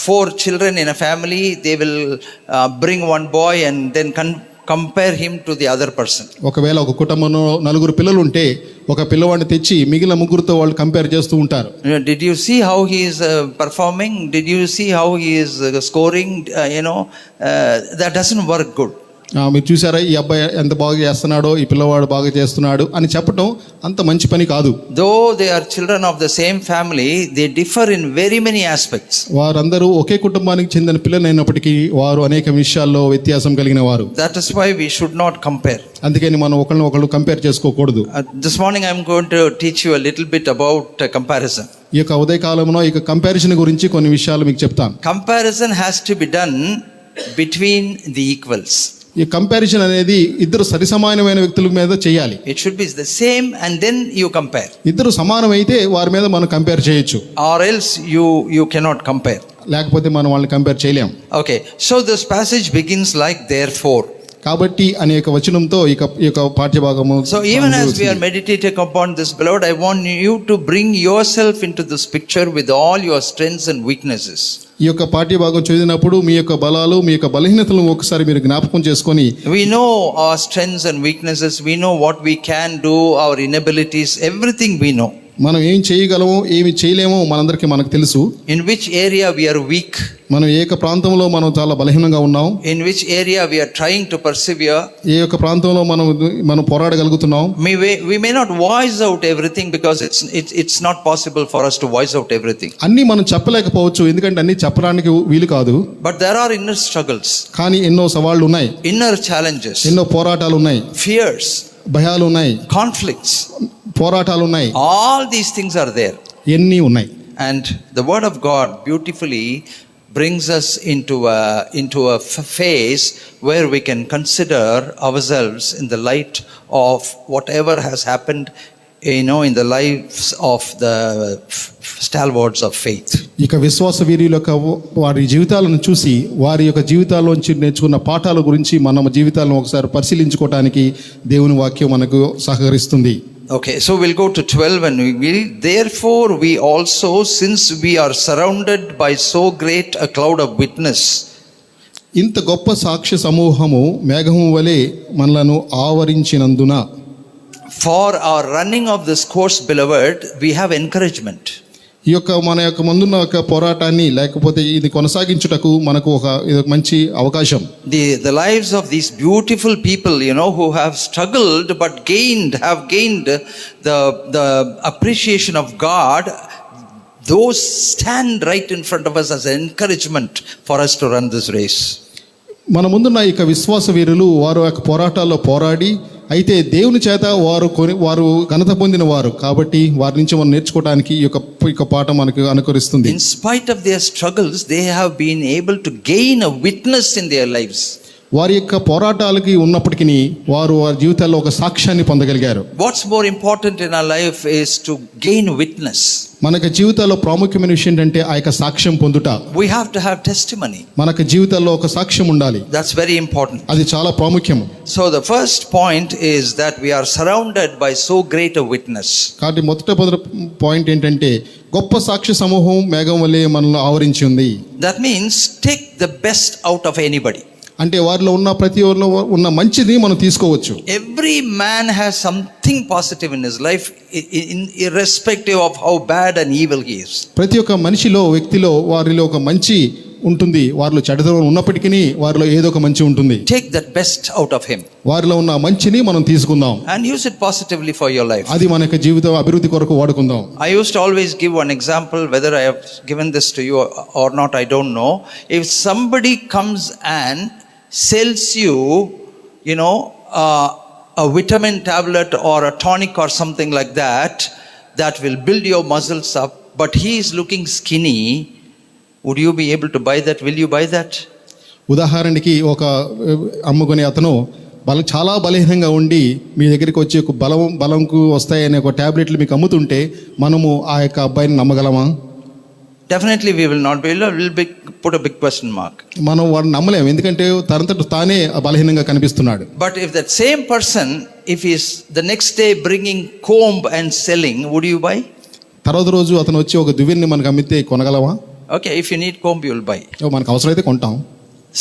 4 children in a family, they will bring one boy and then compare him to the other person. ఒకవేళ ఒక కుటుంబంలో 4 పిల్లలు ఉంటే ఒక పిల్లవాడిని తెచ్చి మిగిలిన 3తో వాళ్ళు కంపేర్ చేస్తూ ఉంటారు. Did you see how he is performing? Did you see how he is scoring? That doesn't work good. మీరు చూసారా ఈ అబ్బాయి ఎంత బాగా చేస్తున్నాడో, ఈ పిల్లవాడు బాగా చేస్తున్నాడు అని చెప్పడం అంత మంచి పని కాదు. Though they are children of the same family, they differ in very many aspects. వారందరూ ఒకే కుటుంబానికి చెందిన పిల్లలైనప్పటికీ వారు అనేక విషయాల్లో వ్యత్యాసం కలిగిన వారు. That is why we should not compare. అందుకని మనం ఒకళ్ళు కంపేర్ చేసుకోకూడదు. This morning I am going to teach you a little bit about comparison. ఈ యొక్క ఉదయకాలంలో ఈ కంపారిజన్ గురించి కొన్ని విషయాలు మీకు చెప్తాను. Comparison has to be done between the equals. ఈ కంపారిజన్ అనేది ఇద్దరు సరిసమానమైన వ్యక్తుల మీద చేయాలి. It should be the same and then you compare. ఇద్దరు సమానమైతే వారి మీద మనం కంపేర్ చేయొచ్చు. Or else you cannot compare. లేకపోతే మనం వాళ్ళని కంపేర్ చేయలేం. Okay, so this passage begins like therefore. కాబట్టి అనేక వచనంతో ఈ యొక్క పాఠ్యభాగము. So even as we are meditating upon this, beloved, I want you to bring yourself into this picture with all your strengths and weaknesses. ఈ యొక్క పాఠ్యభాగం చదివినప్పుడు మీ యొక్క బలాలు, మీ యొక్క బలహీనతలను ఒకసారి మీరు జ్ఞాపకం చేసుకొని, we know our strengths and weaknesses, we know what we can do, our inabilities, everything we know. మనం ఏం చేయగలమో ఏమి చేయలేమో మనకు తెలుసు. In which area we are weak. మనం ఏ యొక్క ప్రాంతంలో మనం చాలా బలహీనంగా ఉన్నాం, in which area we are trying to persevere. ఏ యొక్క ప్రాంతంలో మనం పోరాడగలుగుతున్నాం. We may not voice out everything because it's not possible for us to voice out everything. అన్నీ మనం చెప్పలేకపోవచ్చు, ఎందుకంటే అన్నీ చెప్పడానికి వీలు కాదు. But there are inner struggles, కానీ ఎన్నో సవాళ్లు ఉన్నాయి, inner challenges, ఎన్నో పోరాటాలు ఉన్నాయి, fears, భయాలు ఉన్నాయి, conflicts. పోరాటాలు ఉన్నాయి, All these things are there. ఎన్ని ఉన్నాయి. And the word of God beautifully brings us into a phase where we can consider ourselves in the light of whatever has happened, in the lives of the stalwarts of faith. ఇక విశ్వాస వీరుల యొక్క వారి జీవితాలను చూసి వారి యొక్క జీవితాల్లోంచి నేర్చుకున్న పాఠాల గురించి మన జీవితాలను ఒకసారి పరిశీలించుకోవడానికి దేవుని వాక్యం మనకు సహకరిస్తుంది. Okay, so we'll go to 12 and we will. Therefore we also, since we are surrounded by so great a cloud of witness. ఇంత గొప్ప సాక్ష్య సమూహము మేఘము వలె మనలను ఆవరించినందున. For our running of this course, beloved, we have encouragement. ఈ యొక్క మన యొక్క ముందున్న ఒక పోరాటాన్ని లేకపోతే ఇది కొనసాగించుటకు మనకు ఇది ఒక మంచి అవకాశం. The lives of these beautiful people, who have struggled but have gained the appreciation of God, those stand right in front of us as an encouragement for us to run this race. మన ముందున్న ఇక విశ్వాస వీరులు వారు యొక్క పోరాటాల్లో పోరాడి అయితే దేవుని చేత వారు ఘనత పొందిన వారు కాబట్టి వారి నుంచి మనం నేర్చుకోవడానికి ఈ యొక్క పాఠం మనకు అనుకరిస్తుంది. In spite of their struggles, they have been able to gain a witness in their lives. వారి యొక్క పోరాటాలకి ఉన్నప్పటికీ వారి జీవితాల్లో ఒక సాక్ష్యాన్ని పొందగలిగారు. What's more important in our life is to gain witness. మనకు జీవితాల్లో ప్రాముఖ్యమైన విషయం ఏంటంటే ఆ యొక్క సాక్ష్యం పొందుట. We have to have testimony. మనకు జీవితాల్లో ఒక సాక్ష్యం ఉండాలి. That's very important. అది చాలా ప్రాముఖ్యము. So the first point is that we are surrounded by so great a witness. కాబట్టి మొదటి పాయింట్ ఏంటంటే గొప్ప సాక్ష్య సమూహం మేఘం వలె మనల్ని ఆవరించి ఉంది. That means take the best out of anybody. అంటే వారిలో ఉన్న ప్రతి ఒక్కరిలో ఉన్న మంచిది మనం తీసుకోవచ్చు. Every man has something positive in his life, irrespective of how bad and evil he is. ప్రతి ఒక్క వ్యక్తిలో వారిలో ఒక మంచి ఉంటుంది. వారిలో చెడుతనం ఉన్నప్పటికీ వారిలో ఏదో ఒక మంచి ఉంటుంది. Take that best out of him. వారిలో ఉన్న మంచిని మనం తీసుకుందాం. And use it positively for your life. అది మన యొక్క జీవితం అభివృద్ధి కొరకు వాడుకుందాం. I used to always give one example, whether I have given this to you or not, I don't know. If somebody comes and sells you, a vitamin tablet or a tonic or something like that will build your muscles up, but he is looking skinny, would you be able to buy that? Will you buy that? ఉదాహరణకి ఒక అమ్ముకునే అతను చాలా బలహీనంగా ఉండి మీ దగ్గరికి వచ్చి ఒక బలంకు వస్తాయనే ఒక టాబ్లెట్లు మీకు అమ్ముతుంటే మనము ఆ యొక్క అబ్బాయిని నమ్మగలమా? Definitely we will not be. We'll put a big question mark. మనం వాడిని నమ్మలేము, ఎందుకంటే తనంతట తానే బలహీనంగా కనిపిస్తున్నాడు. But if that same person, if he is the next day bringing comb and selling, would you buy? తర్వాత రోజు అతను వచ్చి ఒక దువ్వెని మనకు అమ్మితే కొనగలమా? Okay, if you need comb, you will buy. మనకు అవసరమైతే కొంటాం.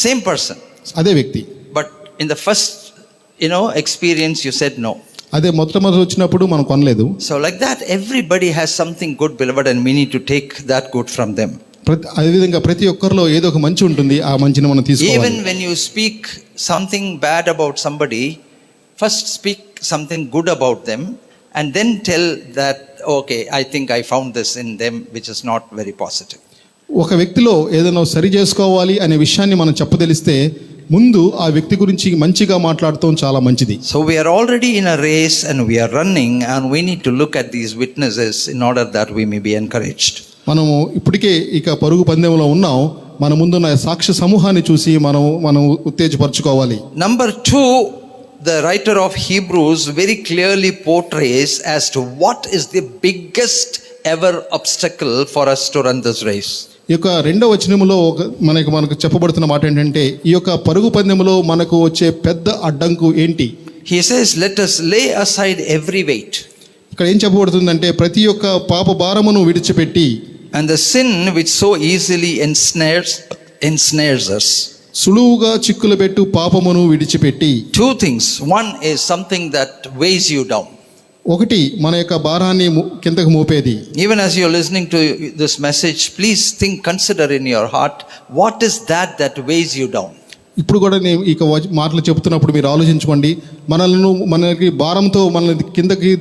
Same person. అదే వ్యక్తి. But in the first, experience, you said no. అదే మొట్టమొదటి వచ్చినప్పుడు మనం కొనలేదు. So like that, everybody has something good, beloved, and we need to take that good from them. అదే విధంగా ప్రతి ఒక్కరిలో ఏదో ఒక మంచి ఉంటుంది, ఆ మంచిని మనం తీసుకోవాలి. Even when you speak something bad about somebody, first speak something good about them and then tell that, okay, I think I found this in them which is not very positive. ఒక వ్యక్తిలో ఏదైనా సరి చేసుకోవాలి అనే విషయాన్ని మనం చెప్పదలిస్తే ముందు ఆ వ్యక్తి గురించి మంచిగా మాట్లాడటం చాలా మంచిది. So we are already in a race and we are running, and we need to look at these witnesses in order that we may be encouraged. మనము ఇప్పటికే ఇక పరుగు పందెంలో ఉన్నాం. మన ముందున్న సాక్ష్య సమూహాన్ని చూసి మనం ఉత్తేజపరచుకోవాలి. Number 2, the writer of Hebrews very clearly portrays as to what is the biggest ever obstacle for us to run this race. ఈ యొక్క 2వ వచనములో మనకు చెప్పబడుతున్న మాట ఏంటంటే ఈ యొక్క పరుగు పందెములో మనకు వచ్చే పెద్ద అడ్డంకు ఏంటి? He says, let us lay aside every weight. ఇక్కడ ఏం చెప్పబడుతుందంటే ప్రతి ఒక్క పాప భారమును విడిచిపెట్టి and the sin which so easily ensnares us. సులువుగా చిక్కులు పెట్టు పాపమును విడిచిపెట్టి. 2 things. One is something that weighs you down. ఒకటి మన యొక్క భారాన్ని కిందకు మోపేది. Even as you're listening to this message, please consider in your heart, what is that weighs you down? ఇప్పుడు కూడా నేను ఇక మాటలు చెప్తున్నప్పుడు మీరు ఆలోచించుకోండి, మనకి భారంతో మనల్ని కిందకి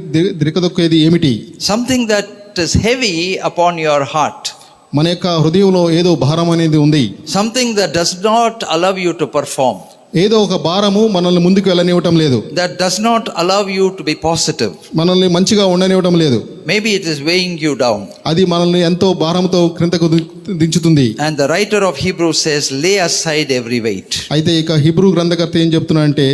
దిగదొక్కేది ఏమిటి? Something that is heavy upon your heart. మన యొక్క హృదయంలో ఏదో భారం అనేది ఉంది. Something that does not allow you to perform. ఏదో ఒక భారము మనల్ని ముందుకు వెళ్ళనివ్వటం లేదు. That does not allow you to be positive. మనల్ని మంచిగా ఉండనివ్వటం లేదు. Maybe it is weighing you down. అది మనల్ని ఎంతో భారంతో క్రిందకు దించుతుంది. And the writer of Hebrews says, lay aside every weight. అయితే ఇక హీబ్రూ గ్రంథకర్త ఏం చెప్తున్నా అంటే,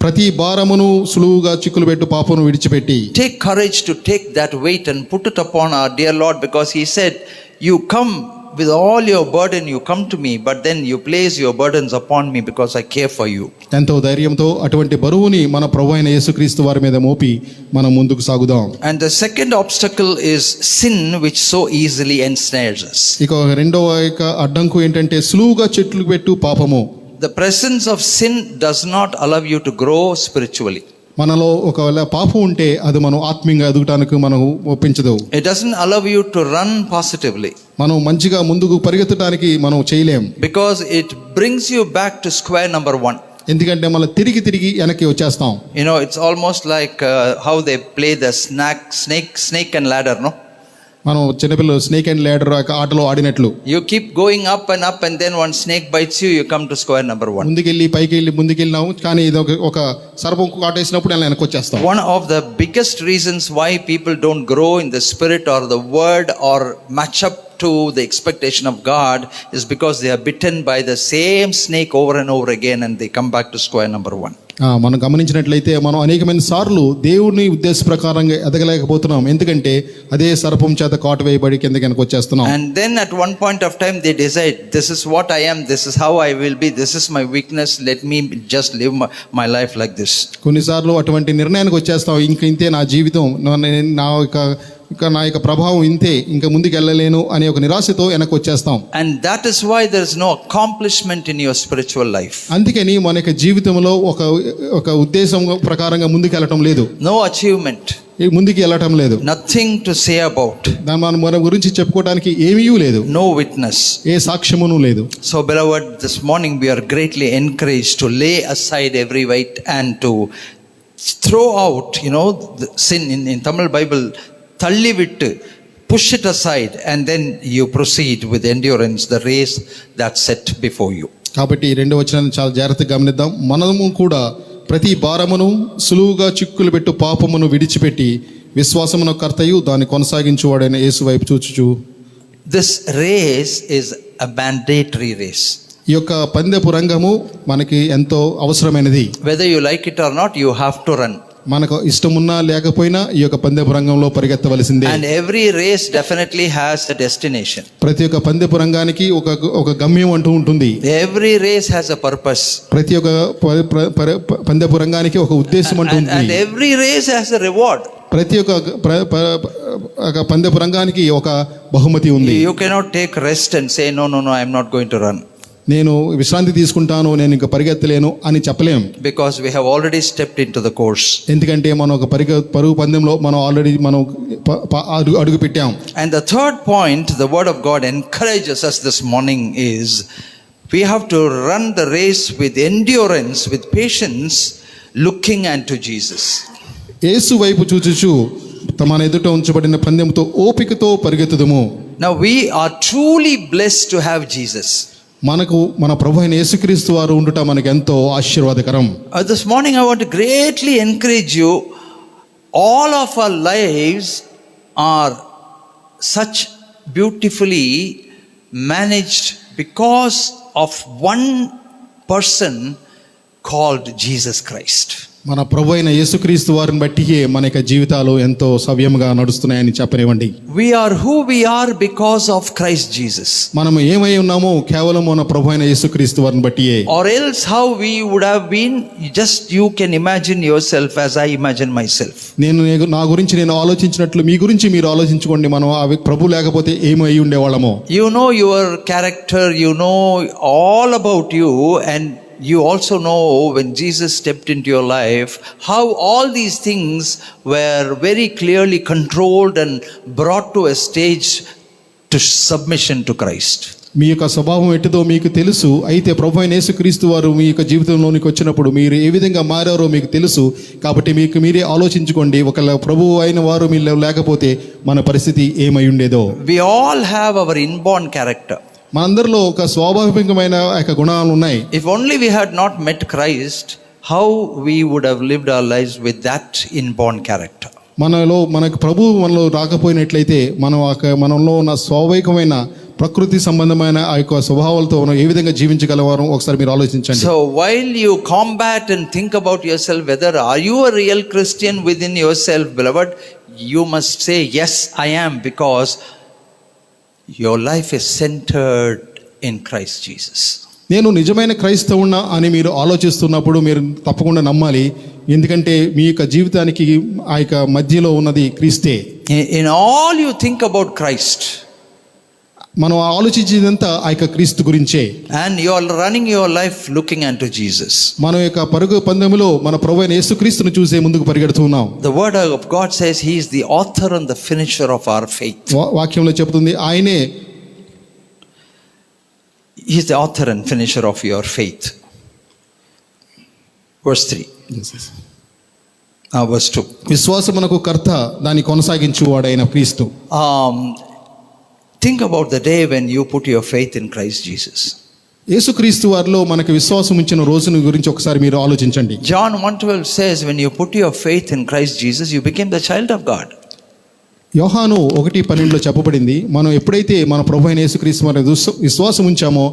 ప్రతి భారమును సులువుగా చిక్కులుపెట్టు పాపమును విడిచిపెట్టి. Take courage to take that weight and put it upon our dear Lord, because he said, you come with all your burden, you come to me, but then you place your burdens upon me because I care for you. ఎంతో ధైర్యంతో అటువంటి బరువుని మన ప్రభువైన యేసుక్రీస్తు వారి మీద మోపి మనం ముందుకు సాగుదాం. And the second obstacle is sin, which so easily ensnares us. ఇక రెండవ అడ్డంకు ఏంటంటే సులువుగా చెట్లు పెట్టు పాపము. The presence of sin does not allow you to grow spiritually. మనలో ఒకవేళ పాపం ఉంటే అది మనం ఆత్మీయంగా ఎదుగటానికి మనం ఒప్పించదు. It doesn't allow you to run positively. మనం మంచిగా ముందుకు పరిగెత్తడానికి మనం చేయలేం. Because it brings you back to square number 1. ఎందుకంటే మనం తిరిగి వెనక్కి వచ్చేస్తాం. You know, it's almost like how they play the snake and ladder, no? మనం చిన్నపిల్లలు స్నేక్ అండ్ ల్యాడర్ ఆటలో ఆడినట్లు. You keep going up and then one snake bites you, you come to square number 1. ముందుకెళ్ళినాము, కానీ ఇది ఒక సర్పం కాటేసినప్పుడు వెనక్కి వచ్చేస్తాం. One of the biggest reasons why people don't grow in the spirit or the word or match up to the expectation of God is because they are bitten by the same snake over and over again, and they come back to square number 1. మనం గమనించినట్లయితే మనం అనేకమైన సార్లు దేవుని ఉద్దేశ ప్రకారంగా ఎదగలేకపోతున్నాం, ఎందుకంటే అదే సర్పం చేత కాటు వేయబడి కిందకి వచ్చేస్తున్నాం. And then at one point of time they decide, this is what I am, this is how I will be, this is my weakness, let me just live my life like this. కొన్నిసార్లు అటువంటి నిర్ణయానికి వచ్చేస్తాం, ఇంతే నా జీవితం, నా యొక్క ప్రభావం ఇంతే, ఇంకా ముందుకు వెళ్ళలేను అనే ఒక నిరాశతో వెనక్కి వచ్చేస్తాం. And that is why there is no accomplishment in your spiritual life. అందుకని మన యొక్క జీవితంలో ఒక ఉద్దేశం ప్రకారంగా ముందుకు వెళ్ళటం లేదు. No achievement. ముందుకు వెళ్ళటం లేదు. Nothing to say about. మన గురించి చెప్పుకోవడానికి ఏమీ లేదు. No witness. ఏ సాక్ష్యమును లేదు. So beloved, this morning we are greatly encouraged to lay aside every weight and to throw out, the sin. In Tamil Bible, thalli vittu, push it aside, and then you proceed with endurance the race that's set before you. కాబట్టి రెండవ వచనాన్ని చాలా జాగ్రత్తగా గమనిద్దాం. మనము కూడా ప్రతి భారమును సులువుగా చిక్కులు పెట్టు పాపమును విడిచిపెట్టి విశ్వాసమున కర్తయు దాన్ని కొనసాగించువాడైన యేసు వైపు చూచుచు. This race is a mandatory race. ఈ యొక్క పందెపు రంగము మనకి ఎంతో అవసరమైనది. Whether you like it or not, you have to run. మనకు ఇష్టమున్నా లేకపోయినా ఈ యొక్క పందెపు రంగంలో పరిగెత్తవలసిందే. And every race definitely has a destination. ప్రతి ఒక్క పందెపు రంగానికి ఒక గమ్యం అంటూ ఉంటుంది. Every race has a purpose. ప్రతి ఒక్క పందెపు రంగానికి ఒక ఉద్దేశం అంటూ ఉంటుంది. And every race has a reward. ప్రతి ఒక్క పందెపు రంగానికి ఒక బహుమతి ఉంది. You cannot take rest and say no, I am not going to run. నేను విశ్రాంతి తీసుకుంటాను, నేను ఇంకా పరిగెత్తలేను అని చెప్పలేం. Because we have already stepped into the course. ఎందుకంటే మనం ఒక పరుగు పందెంలో మనం ఆల్రెడీ అడుగు పెట్టాం. And the third point the word of God encourages us this morning is we have to run the race with endurance, with patience, looking unto Jesus. యేసు వైపు చూచుచు మన ఎదుట ఉంచబడిన పందెంతో ఓపికతో పరిగెత్తుదుము. Now we are truly blessed to have Jesus. మనకు మన ప్రభు అయిన యేసుక్రీస్తు వారు ఉండుట మనకు ఎంతో ఆశీర్వాదకరం. This morning I want to greatly encourage you. All of our lives are such beautifully managed because of one person called Jesus Christ. మన ప్రభు అయిన యేసుక్రీస్తు వారిని బట్టియే మన యొక్క జీవితాలు ఎంతో సవ్యంగా నడుస్తున్నాయని చెప్పనివ్వండి. We are who we are because of Christ Jesus. మనం ఏమై ఉన్నామో కేవలం మన ప్రభు అయిన యేసుక్రీస్తు వారిని బట్టియే. Or else how we would have been, just you can imagine yourself as I imagine myself. నా గురించి నేను ఆలోచించినట్లు మీ గురించి మీరు ఆలోచించుకోండి. మనం ఆ ప్రభు లేకపోతే ఏమై ఉండేవాళ్ళమో. You know your character, you know all about you, and you also know when Jesus stepped into your life, how all these things were very clearly controlled and brought to a stage to submission to Christ. మీ యొక్క స్వభావం ఎట్టిదో మీకు తెలుసు. అయితే ప్రభు అయిన యేసుక్రీస్తు వారు మీ యొక్క జీవితంలోనికి వచ్చినప్పుడు మీరు ఏ విధంగా మారారో మీకు తెలుసు. కాబట్టి మీకు మీరే ఆలోచించుకోండి, ఒకవేళ ప్రభువు అయిన వారు మీరు లేకపోతే మన పరిస్థితి ఏమై ఉండేదో. We all have our inborn character. మనందరిలో ఒక స్వాభావికమైన యొక్క గుణాలు ఉన్నాయి. If only we had not met Christ, how we would have lived our lives with that inborn character. మనకు ప్రభువు మనలో రాకపోయినట్లయితే మనలో ఉన్న స్వాభావికమైన ప్రకృతి సంబంధమైన ఆ యొక్క స్వభావాలతో మనం ఏ విధంగా జీవించగలవారో ఒకసారి మీరు ఆలోచించండి. So while you combat and think about yourself, whether are you a real Christian within yourself, beloved, you must say, yes, I am, because your life is centered in Christ Jesus. నేను నిజమైన క్రైస్తవున్నా అని మీరు ఆలోచిస్తున్నప్పుడు మీరు తప్పకుండా నమ్మాలి. ఎందుకంటే మీ యొక్క జీవితానికి ఆ యొక్క మధ్యలో ఉన్నది క్రీస్తే. In all you think about Christ, మనం ఆలోచించేదంతా ఆ యొక్క క్రీస్తు గురించే. and you are running your life looking unto Jesus. మన యొక్క పరుగు పందెములో మన ప్రభువైన యేసుక్రీస్తును చూసే ముందుకు పరిగెడుతున్నాం. The word of God says he is the author and the finisher of our faith. వాక్యంలో చెబుతుంది ఆయనే He is the author and finisher of your faith. Verse 3. Verse 2. విశ్వాసమునకు కర్త దాన్ని కొనసాగించువాడైన క్రీస్తు. Think about the day when you put your faith in Christ Jesus. యేసుక్రీస్తు వారిలో మనకు విశ్వాసం ఉంచిన రోజును గురించి ఒకసారి మీరు ఆలోచించండి. John 1:12 says, when you put your faith in Christ Jesus, you became the child of God. యోహాను 1:12 చెప్పబడింది, మనం ఎప్పుడైతే మన ప్రభు అయిన యేసుక్రీస్తు వారి విశ్వాసం ఉంచామో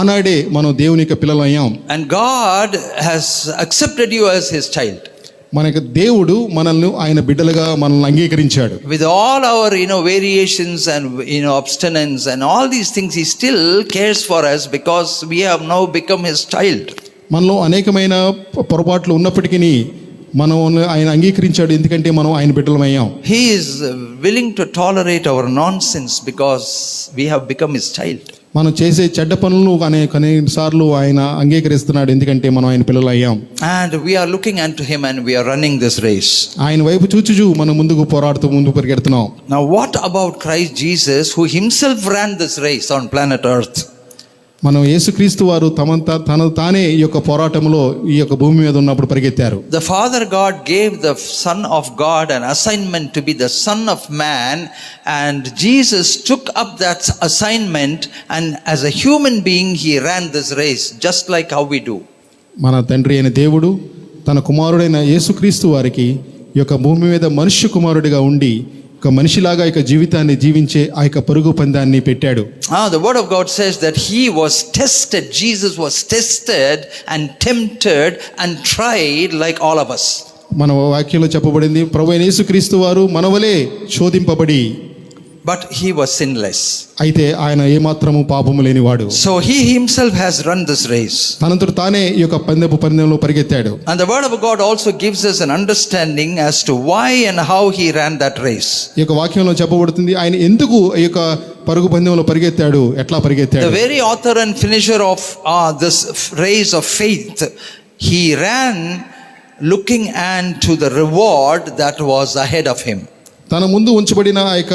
ఆనాడే మనం దేవుని యొక్క పిల్లలు అయ్యాం. And God has accepted you as his child. మనకు దేవుడు మనల్ని ఆయన బిడ్డలుగా మనల్ని అంగీకరించాడు. With all our variations and abstinence and all these things, he still cares for us because we have now become his child. మనలో అనేకమైన పొరపాట్లు ఉన్నప్పటికీ మనం ఆయన అంగీకరించాడు, ఎందుకంటే మనం ఆయన బిడ్డలమయ్యాం. He is willing to tolerate our nonsense because we have become his child. మనం చేసే చెడ్డ పనులు కొన్నిసార్లు ఆయన అంగీకరిస్తున్నాడు, ఎందుకంటే మనం ఆయన పిల్లలు అయ్యాం. And we are looking unto him and we are running this race. ఆయన వైపు చూచుచు మనం ముందుకు పోరాడుతూ ముందుకు పరిగెడుతున్నాం. Now what about Christ Jesus, who himself ran this race on planet Earth? మనం యేసుక్రీస్తు వారు తన తానే ఈ యొక్క పోరాటంలో ఈ యొక్క భూమి మీద ఉన్నప్పుడు పరిగెత్తారు. The Father God gave the Son of God an assignment to be the Son of Man, and Jesus took up that assignment, and as a human being he ran this race just like how we do. మన తండ్రి అయిన దేవుడు తన కుమారుడైన యేసుక్రీస్తు వారికి ఈ యొక్క భూమి మీద మనుష్య కుమారుడిగా ఉండి ఒక మనిషిలాగా ఈ జీవితాన్ని జీవించే ఆ యొక్క పరుగు పందాన్ని పెట్టాడు. The word of God says that he was tested, Jesus was tested and tempted and tried like all of us. మన వాక్యంలో చెప్పబడింది, ప్రభువైన యేసుక్రీస్తు వారు మనవలే శోధింపబడి, but he was sinless. అయితే ఆయన ఏమాత్రము పాపము లేనివాడు. So he himself has run this race. తనంతట తానే ఈ యొక్క పందెంలో పరిగెత్తాడు. And the word of God also gives us an understanding as to why and how he ran that race. ఈ యొక్క వాక్యంలో చెప్పబడుతుంది ఆయన ఎందుకు ఈ యొక్క పరుగు పందెంలో పరిగెత్తాడు, ఎట్లా పరిగెత్తాడు. The very author and finisher of this race of faith, he ran looking unto the reward that was ahead of him. తన ముందు ఉంచబడిన ఆ యొక్క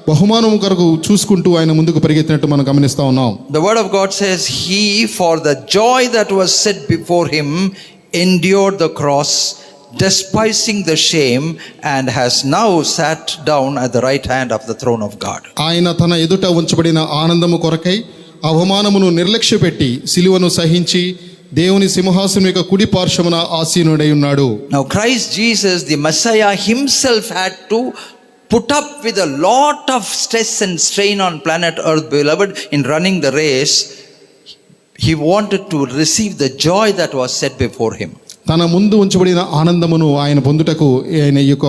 బహుమానం కొరకు చూసుకుంటూ ఆయన ముందుకు పరిగెత్తినట్టు మనం గమనిస్తా ఉన్నాం. The word of God says he, for the joy that was set before him, endured the cross, despising the shame, and has now sat down at the right hand of the throne of God. ఆయన తన ఎదుట ఉంచబడిన ఆనందము కొరకై అవమానమును నిర్లక్ష్యపెట్టి సిలువను సహించి దేవుని సింహాసనం యొక్క కుడి పార్శ్వమున ఆసీనుడై ఉన్నాడు. Now Christ Jesus, the Messiah himself, had to put up with a lot of stress and strain on planet Earth, beloved, in running the race. He wanted to receive the joy that was set before him. తన ముందు ఉంచబడిన ఆనందమును ఆయన పొందుటకు ఆయన ఈ యొక్క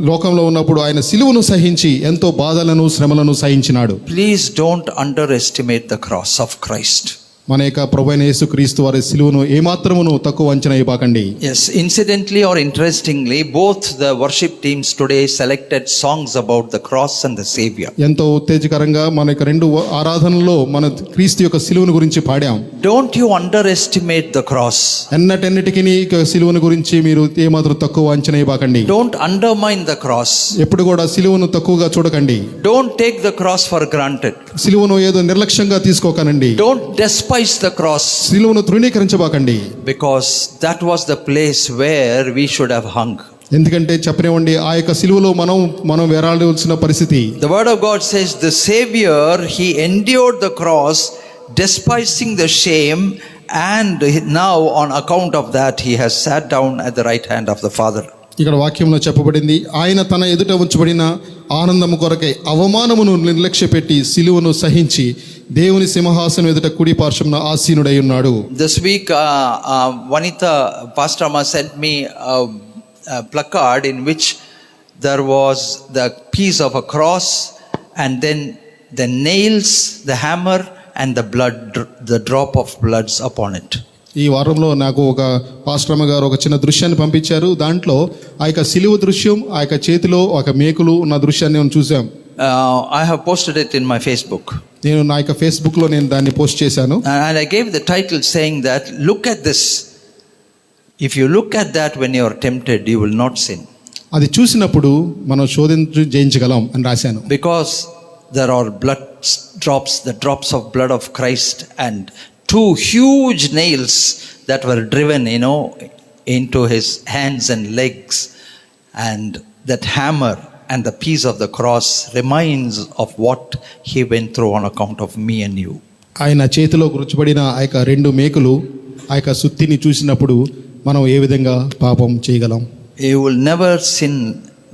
లోకంలో ఉన్నప్పుడు ఆయన సిలువను సహించి ఎంతో బాధలను శ్రమలను సహించినాడు. Please don't underestimate the cross of Christ. మన యొక్క ప్రభువైన యేసుక్రీస్తు వారి సిలువను ఏమాత్రమును తక్కువ అంచనా ఇవ్వకండి. Yes, incidentally or interestingly, both the worship teams today selected songs about the cross and the Savior. ఎంతో ఉత్తేజకరంగా మన యొక్క రెండు ఆరాధనలో మన క్రీస్తు యొక్క సిలువను గురించి పాడాం. Don't you underestimate the cross. ఎన్నటెన్నిటికీ సిలువను గురించి మీరు ఏమాత్రం తక్కువ అంచనా ఇవ్వకండి. Don't undermine the cross. ఎప్పుడు కూడా సిలువను తక్కువగా చూడకండి. Don't take the cross for granted. సిలువను ఏదో నిర్లక్ష్యంగా తీసుకోకనండి. Don't despise the cross, సిలువను తృణీకరించబాకండి. because that was the place where we should have hung. ఎందుకంటే చెప్పనివ్వండి, ఆ యొక్క సిలువలో మనం వేలాడాల్సిన పరిస్థితి. The word of God says the Savior, he endured the cross, despising the shame, and now on account of that he has sat down at the right hand of the Father. ఇక్కడ వాక్యంలో చెప్పబడింది, ఆయన తన ఎదుట ఉంచబడిన ఆనందము కొరకై అవమానమును నిర్లక్ష్యపెట్టి సిలువను సహించి దేవుని సింహాసనం ఎదుట కుడి పార్శ్వమున ఆసీనుడై ఉన్నాడు. This week Vanita Pastor Amma sent me a placard in which there was the piece of a cross and then the nails, the hammer and the blood, the drop of bloods upon it. ఈ వారంలో నాకు ఒక పాస్టరమ్మ గారు ఒక చిన్న దృశ్యాన్ని పంపించారు. దాంట్లో ఆ యొక్క సిలువ దృశ్యం, ఆ యొక్క చేతిలో ఒక మేకులు ఉన్న దృశ్యాన్ని మనం చూసాం. I have posted it in my Facebook. నేను నా యొక్క ఫేస్బుక్లో నేను దాన్ని పోస్ట్ చేశాను. And I gave the title saying that, look at this. If you look at that when you are tempted, you will not sin. అది చూసినప్పుడు మనం జయించగలం అని రాశాను. Because there are blood drops, the drops of blood of Christ, and two huge nails that were driven, into his hands and legs, and that hammer and the piece of the cross reminds of what he went through on account of me and you. ఆయన చేతిలో గుర్చబడిన ఆ యొక్క రెండు మేకులు, ఆ యొక్క సుత్తిని చూసినప్పుడు మనం ఏ విధంగా పాపం చేయగలం. You will never sin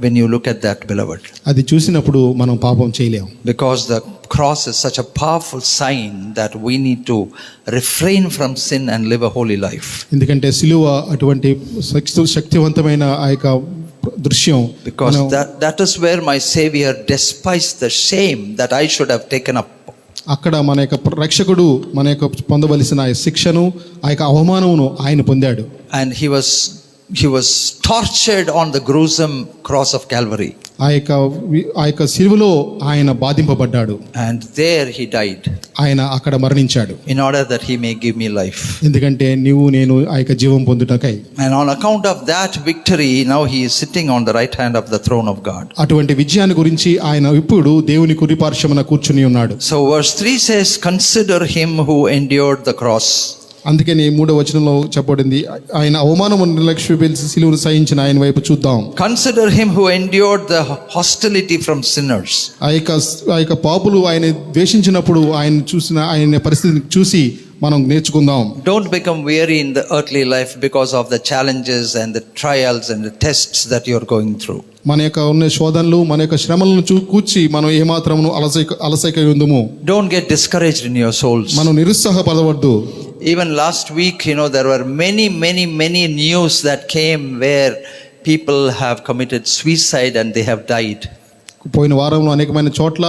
when you look at that, beloved. అది చూసినప్పుడు మనం పాపం చేయలేం. Because the cross is such a powerful sign that we need to refrain from sin and live a holy life. ఎందుకంటే సిలువ అటువంటి శక్తివంతమైన ఆ యొక్క దృశ్యం. Because that is where my Savior despised the shame that I should have taken up. అక్కడ మన యొక్క రక్షకుడు మన యొక్క పొందవలసిన శిక్షను, ఆ యొక్క అవమానమును ఆయన పొందాడు. And he was tortured on the gruesome cross of Calvary. ఆ యొక్క సిలువలో ఆయన బాధింపబడ్డాడు. And there he died. ఆయన అక్కడ మరణించాడు. In order that he may give me life. ఎందుకంటే నేను ఆ యొక్క జీవం పొందుటకై. And on account of that victory, now he is sitting on the right hand of the throne of God. అటువంటి విజయాన్ని గురించి ఆయన ఇప్పుడు దేవుని కుడి పార్శ్వమున కూర్చుని ఉన్నాడు. So verse 3 says, consider him who endured the cross. అందుకని 3వ వచనంలో చెప్పబడింది, ఆయన అవమానము నిర్లక్ష్యపెట్టి సిలువను సహించిన ఆయన వైపు చూద్దాం. Consider him who endured the hostility from sinners. ఆ యొక్క పాపులు ఆయన ద్వేషించినప్పుడు ఆయన పరిస్థితిని చూసి మనం నేర్చుకుందాం. Don't become weary in the earthly life because of the challenges and the trials and the tests that you are going through. మన యొక్క ఉన్న శోధనలు, మన యొక్క శ్రమలను కూర్చి మనం ఏమాత్రమును అలసైక ఉందుము. Don't get discouraged in your souls. మనం నిరుత్సాహపడవద్దు. Even last week, there were many news that came where people have committed suicide and they have died. పోయిన వారంలో అనేకమైన చోట్ల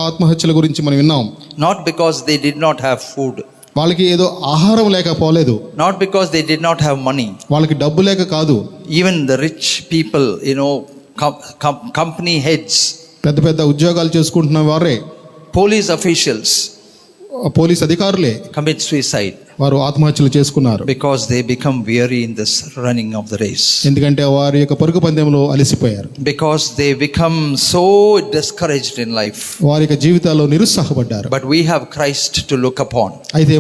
ఆత్మహత్యల గురించి మనం విన్నాం. Not because they did not have food. వాళ్ళకి ఏదో ఆహారం లేకపోలేదు. Not because they did not have money. వాళ్ళకి డబ్బు లేక కాదు. Even the rich people, company heads, పెద్ద ఉద్యోగాలు చేసుకుంటున్న వారే, police officials, పోలీస్ అధికారులే commit suicide. వారు ఆత్మహత్యలు చేసుకున్నారు. Because they become weary in this running of the race. ఎందుకంటే వారి యొక్క పరుగు పందెంలో అలసిపోయారు. Because they become so discouraged in life. వారి యొక్క జీవితాల్లో నిరుత్సాహపడ్డారు. But we have Christ to look upon. అయితే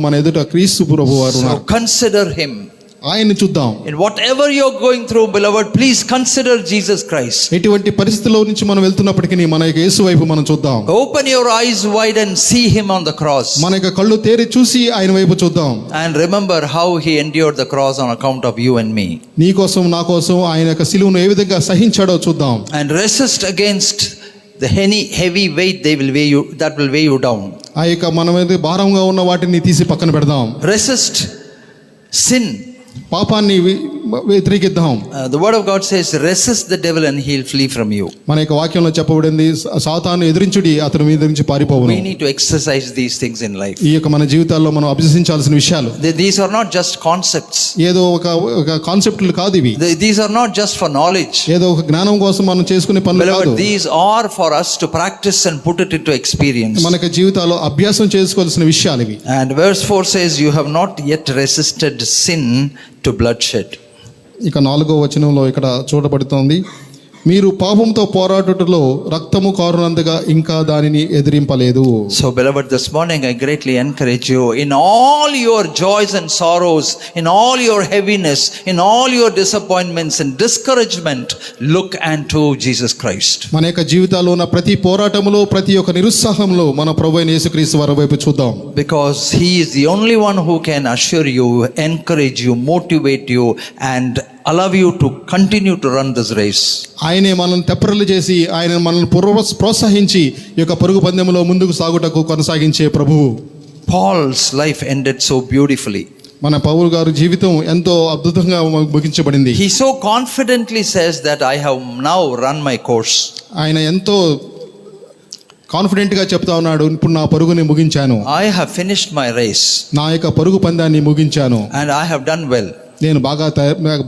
మన ఎదుట క్రీస్తు ప్రభువారు ఉన్నారు. So consider him. ఆయన్ని చూద్దాం. In whatever you're going through, beloved, please consider Jesus Christ. ఎటువంటి పరిస్థితుల్లో నుంచి మనం వెళ్తున్నప్పటికీ మన యొక్క యేసు వైపు మనం చూద్దాం. Open your eyes wide and see him on the cross. మన యొక్క కళ్ళు తేరి చూసి ఆయన వైపు చూద్దాం. And remember how he endured the cross on account of you and me. నీ కోసం నా కోసం ఆయన యొక్క సిలువను ఏ విధంగా సహించాడో చూద్దాం. And resist against the heavy weight that will weigh you down. ఆ యొక్క మన మీద భారంగా ఉన్న వాటిని తీసి పక్కన పెడదాం. Resist sin. పాపాన్ని వ్యతిరేకిద్దాం. The word of God says, resist the devil and he'll flee from you. మన యొక్క వాక్యంలో చెప్పబడింది, సాతాను ఎదిరించుడి, అతని మీద నుంచి పారిపోవును. We need to exercise these things in life. ఈ యొక్క మన జీవితాల్లో మనం అభ్యసించాల్సిన విషయాలు. These are not just concepts. ఏదో ఒక కాన్సెప్ట్లు కాదు ఇవి. These are not just for knowledge. ఏదో ఒక జ్ఞానం కోసం మనం చేసుకునే పనులు కాదు. Beloved, these are for us to practice and put it into experience. మనకి జీవితాల్లో అభ్యాసం చేసుకోవాల్సిన విషయాలు ఇవి. And verse 4 says, you have not yet resisted sin to bloodshed. ఇక 4వ వచనంలో ఇక్కడ చూడబడుతోంది, మీరు పాపంతో పోరాడుటలో రక్తము కారునందుగా ఇంకా దానిని ఎదిరింపలేదు. So beloved, this morning I greatly encourage you, in all your joys and sorrows, in all your heaviness, in all your disappointments and discouragement, look unto Jesus Christ. మన యొక్క జీవితాల్లో ఉన్న ప్రతి పోరాటములో, ప్రతి ఒక్క నిరుత్సాహంలో మన ప్రభువైన యేసుక్రీస్తు వారి వైపు చూద్దాం. Because he is the only one who can assure you, encourage you, motivate you and allow you to continue to run this race. ఆయనే మనల్ని తెప్పరిల్లు చేసి, ఆయన మనల్ని ప్రోత్సహించి ఈ యొక్క పరుగు పందెంలో ముందుకు సాగుటకు కొనసాగించే ప్రభువు. Paul's life ended so beautifully. మన పౌలు గారి జీవితం ఎంతో అద్భుతంగా ముగించబడింది. He so confidently says that I have now run my course. ఆయన ఎంతో కాన్ఫిడెంట్ గా చెప్తా ఉన్నాడు, ఇప్పుడు నా పరుగుని ముగించాను, I have finished my race నా యొక్క పరుగు పందాన్ని ముగించాను, and I have done well. నేను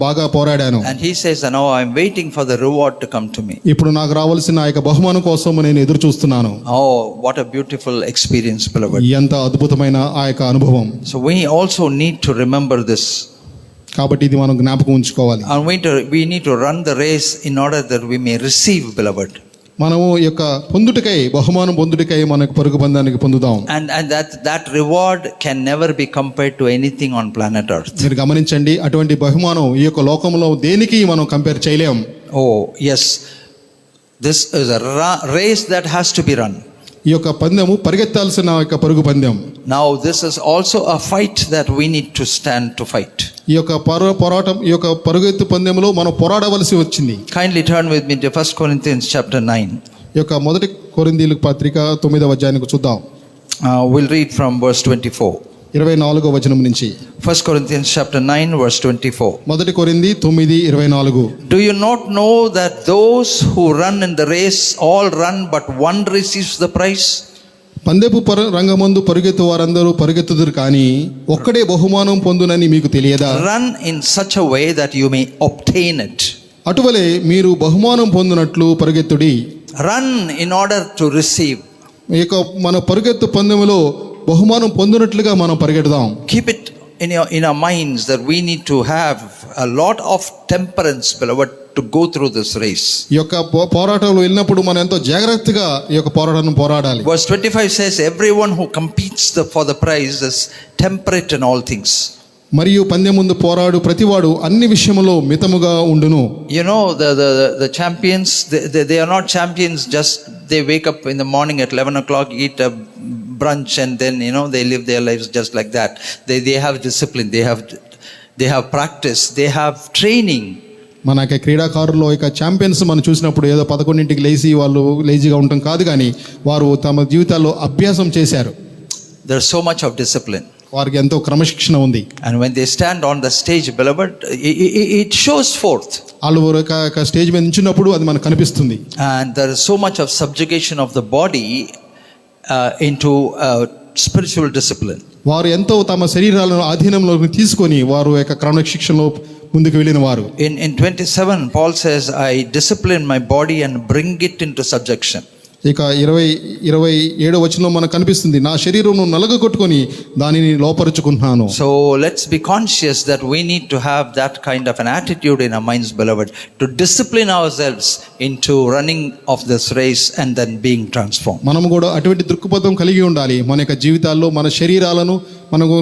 బాగా పోరాడాను. And he says, now I am waiting for the reward to come to me. ఇప్పుడు నాకు రావాల్సిన ఆ యొక్క బహుమానం కోసం నేను ఎదురు చూస్తున్నాను. Oh, what a beautiful experience, beloved. ఎంత అద్భుతమైన ఆ యొక్క అనుభవం. So we also need to remember this. కాబట్టి ఇది మనం జ్ఞాపకం ఉంచుకోవాలి. And we need to run the race in order that we may receive, beloved. మనము ఈ యొక్క బహుమానం పొందుటకై మనకు పరుగు బంధానికి పొందుదాం. And that reward can never be compared to anything on planet Earth. మీరు గమనించండి, అటువంటి బహుమానం ఈ యొక్క లోకంలో దేనికి మనం కంపేర్ చేయలేం. Oh yes, this is a race that has to be run. ఈ యొక్క పందెము పరిగెత్తాల్సిన యొక్క పరుగు పందెం. Now this is also a fight that we need to stand to fight. ఈ యొక్క పోరాటం, ఈ యొక్క పరుగెత్తు పందెంలో మనం పోరాడవలసి వచ్చింది. Kindly turn with me to 1 Corinthians chapter 9. ఈ యొక్క 1 కొరింథీయులకు పత్రిక 9వ అధ్యాయానికి చూద్దాం. We'll read from verse 24. 24వ వచనం నుంచి. 1 Corinthians chapter 9 verse 24. 1 కొరింథీ 9:24. Do you not know that those who run in the race all run, but one receives the prize? పందెపు రంగమందు పరుగెత్తు వారందరూ పరుగెత్తుదురు, కానీ ఒక్కడే బహుమానం పొందునని మీకు తెలియదా? Run in such a way that you may obtain it. అటువలే మీరు బహుమానం పొందునట్లు పరుగెత్తుడి. Run in order to receive. ఈ యొక్క మన పరుగెత్తు పందెములో బహుమానం పొందినట్లుగా మనం పరిగెడదాం. Keep it in our minds that we need to have a lot of temperance, beloved, to go through this race. ఈ యొక్క పోరాటంలో వెళ్ళినప్పుడు మనం ఎంతో జాగ్రత్తగా ఈ యొక్క పోరాటాన్ని పోరాడాలి. Verse 25 says, everyone who competes for the prize is temperate in all things. మరియు పందెం ముందు పోరాడు ప్రతివాడు అన్ని విషయములో మితముగా ఉండును. You know, the champions, they are not champions just they wake up in the morning at 11 o'clock, eat a brunch, and then they live their lives just like that. They have discipline, they have practice, they have training. మన యొక్క క్రీడాకారుల్లో ఇక champions మనం చూసినప్పుడు ఏదో 11ంటికి లేచి వాళ్ళు లేజీగా ఉండటం కాదు, కానీ వారు తమ జీవితాల్లో అభ్యాసం చేశారు. There's so much of discipline. వారికి ఎంతో క్రమశిక్షణ ఉంది. And when they stand on the stage, beloved, it shows forth. వాళ్ళు ఒక స్టేజ్ మీద నించున్నప్పుడు అది మనకు కనిపిస్తుంది. And there is so much of subjugation of the body into spiritual discipline. వారు ఎంతో తమ శరీరాలను ఆధీనంలోకి తీసుకొని వారు యొక్క క్రమశిక్షణలో ముందుకు వెళ్ళిన వారు. In 27, Paul says, I discipline my body and bring it into subjection. ఇక 27వ వచనంలో మనకు కనిపిస్తుంది, నా శరీరంను నలగగొట్టుకొని దానిని లోపరుచుకుంటున్నాను. So let's be conscious that we need to have that kind of an attitude in our minds, beloved, to discipline ourselves into running of this race and then being transformed. మనం కూడా అటువంటి దృక్పథం కలిగి ఉండాలి. మన యొక్క జీవితాల్లో మన శరీరాలను మనకు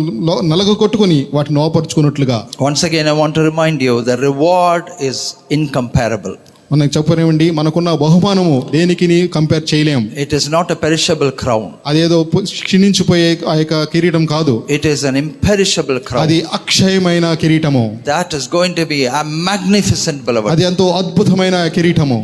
నలగగొట్టుకొని వాటిని లోపరుచుకున్నట్లుగా. Once again I want to remind you, the reward is incomparable. మనకు చెప్పనివ్వండి, మనకున్న బహుమానము దేనికి కంపేర్ చేయలేం. It is not a perishable crown. అదేదో క్షీణించిపోయే ఆ యొక్క కిరీటం కాదు, It is an imperishable crown. అది అక్షయమైన కిరీటము. That is going to be a magnificent, beloved. అది ఎంతో అద్భుతమైన కిరీటము.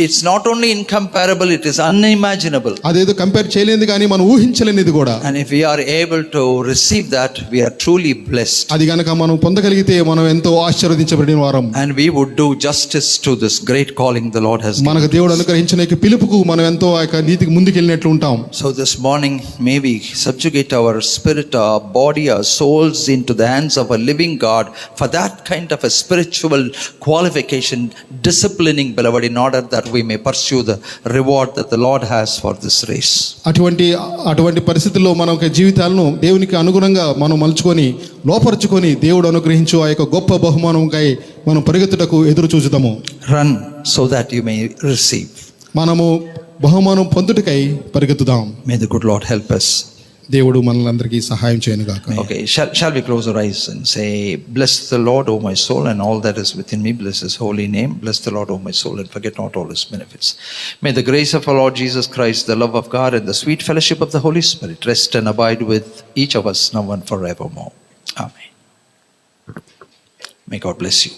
It's not only incomparable, it is unimaginable. అదేదో కంపేర్ చేయలేనిది కానీ మనం ఊహించలేనిది కూడా. And if we are able to receive that, we are truly blessed. అది గనక మనం పొందగలిగితే మనం ఎంతో ఆశీర్వదించబడిన వారం. And we would do justice to this great calling the Lord has given. మనకు దేవుడు అనుగ్రహించిన ఈ పిలుపుకు మనం ఎంతో ఆ యొక్క నీతికి ముందుకెళ్ళినట్లు ఉంటాం. So this morning, may we subjugate our spirit, our body, our souls into the hands of a living God for that kind of a spiritual qualification, disciplining, beloved, in order that we may pursue the reward that the Lord has for this race. అటువంటి పరిస్థితుల్లో మన యొక్క జీవితాలను దేవునికి అనుగుణంగా మనం మలుచుకొని లోపరుచుకొని దేవుడు అనుగ్రహించు ఆ యొక్క గొప్ప బహుమానంకై మనం పరిగెత్తుటకు ఎదురు చూచుదాము. Run so that you may receive. మనము బహుమానం పొందుటకై పరిగెత్తుదాం. May the good Lord help us. దేవుడు మనలందరికీ సహాయం చేయనుగాక. Okay, shall we close our eyes and say, bless the Lord, O my soul, and all that is within me, bless his holy name. Bless the Lord, O my soul, and forget not all his benefits. May the grace of our Lord Jesus Christ, the love of God, and the sweet fellowship of the Holy Spirit rest and abide with each of us now and forevermore. Amen. May God bless you.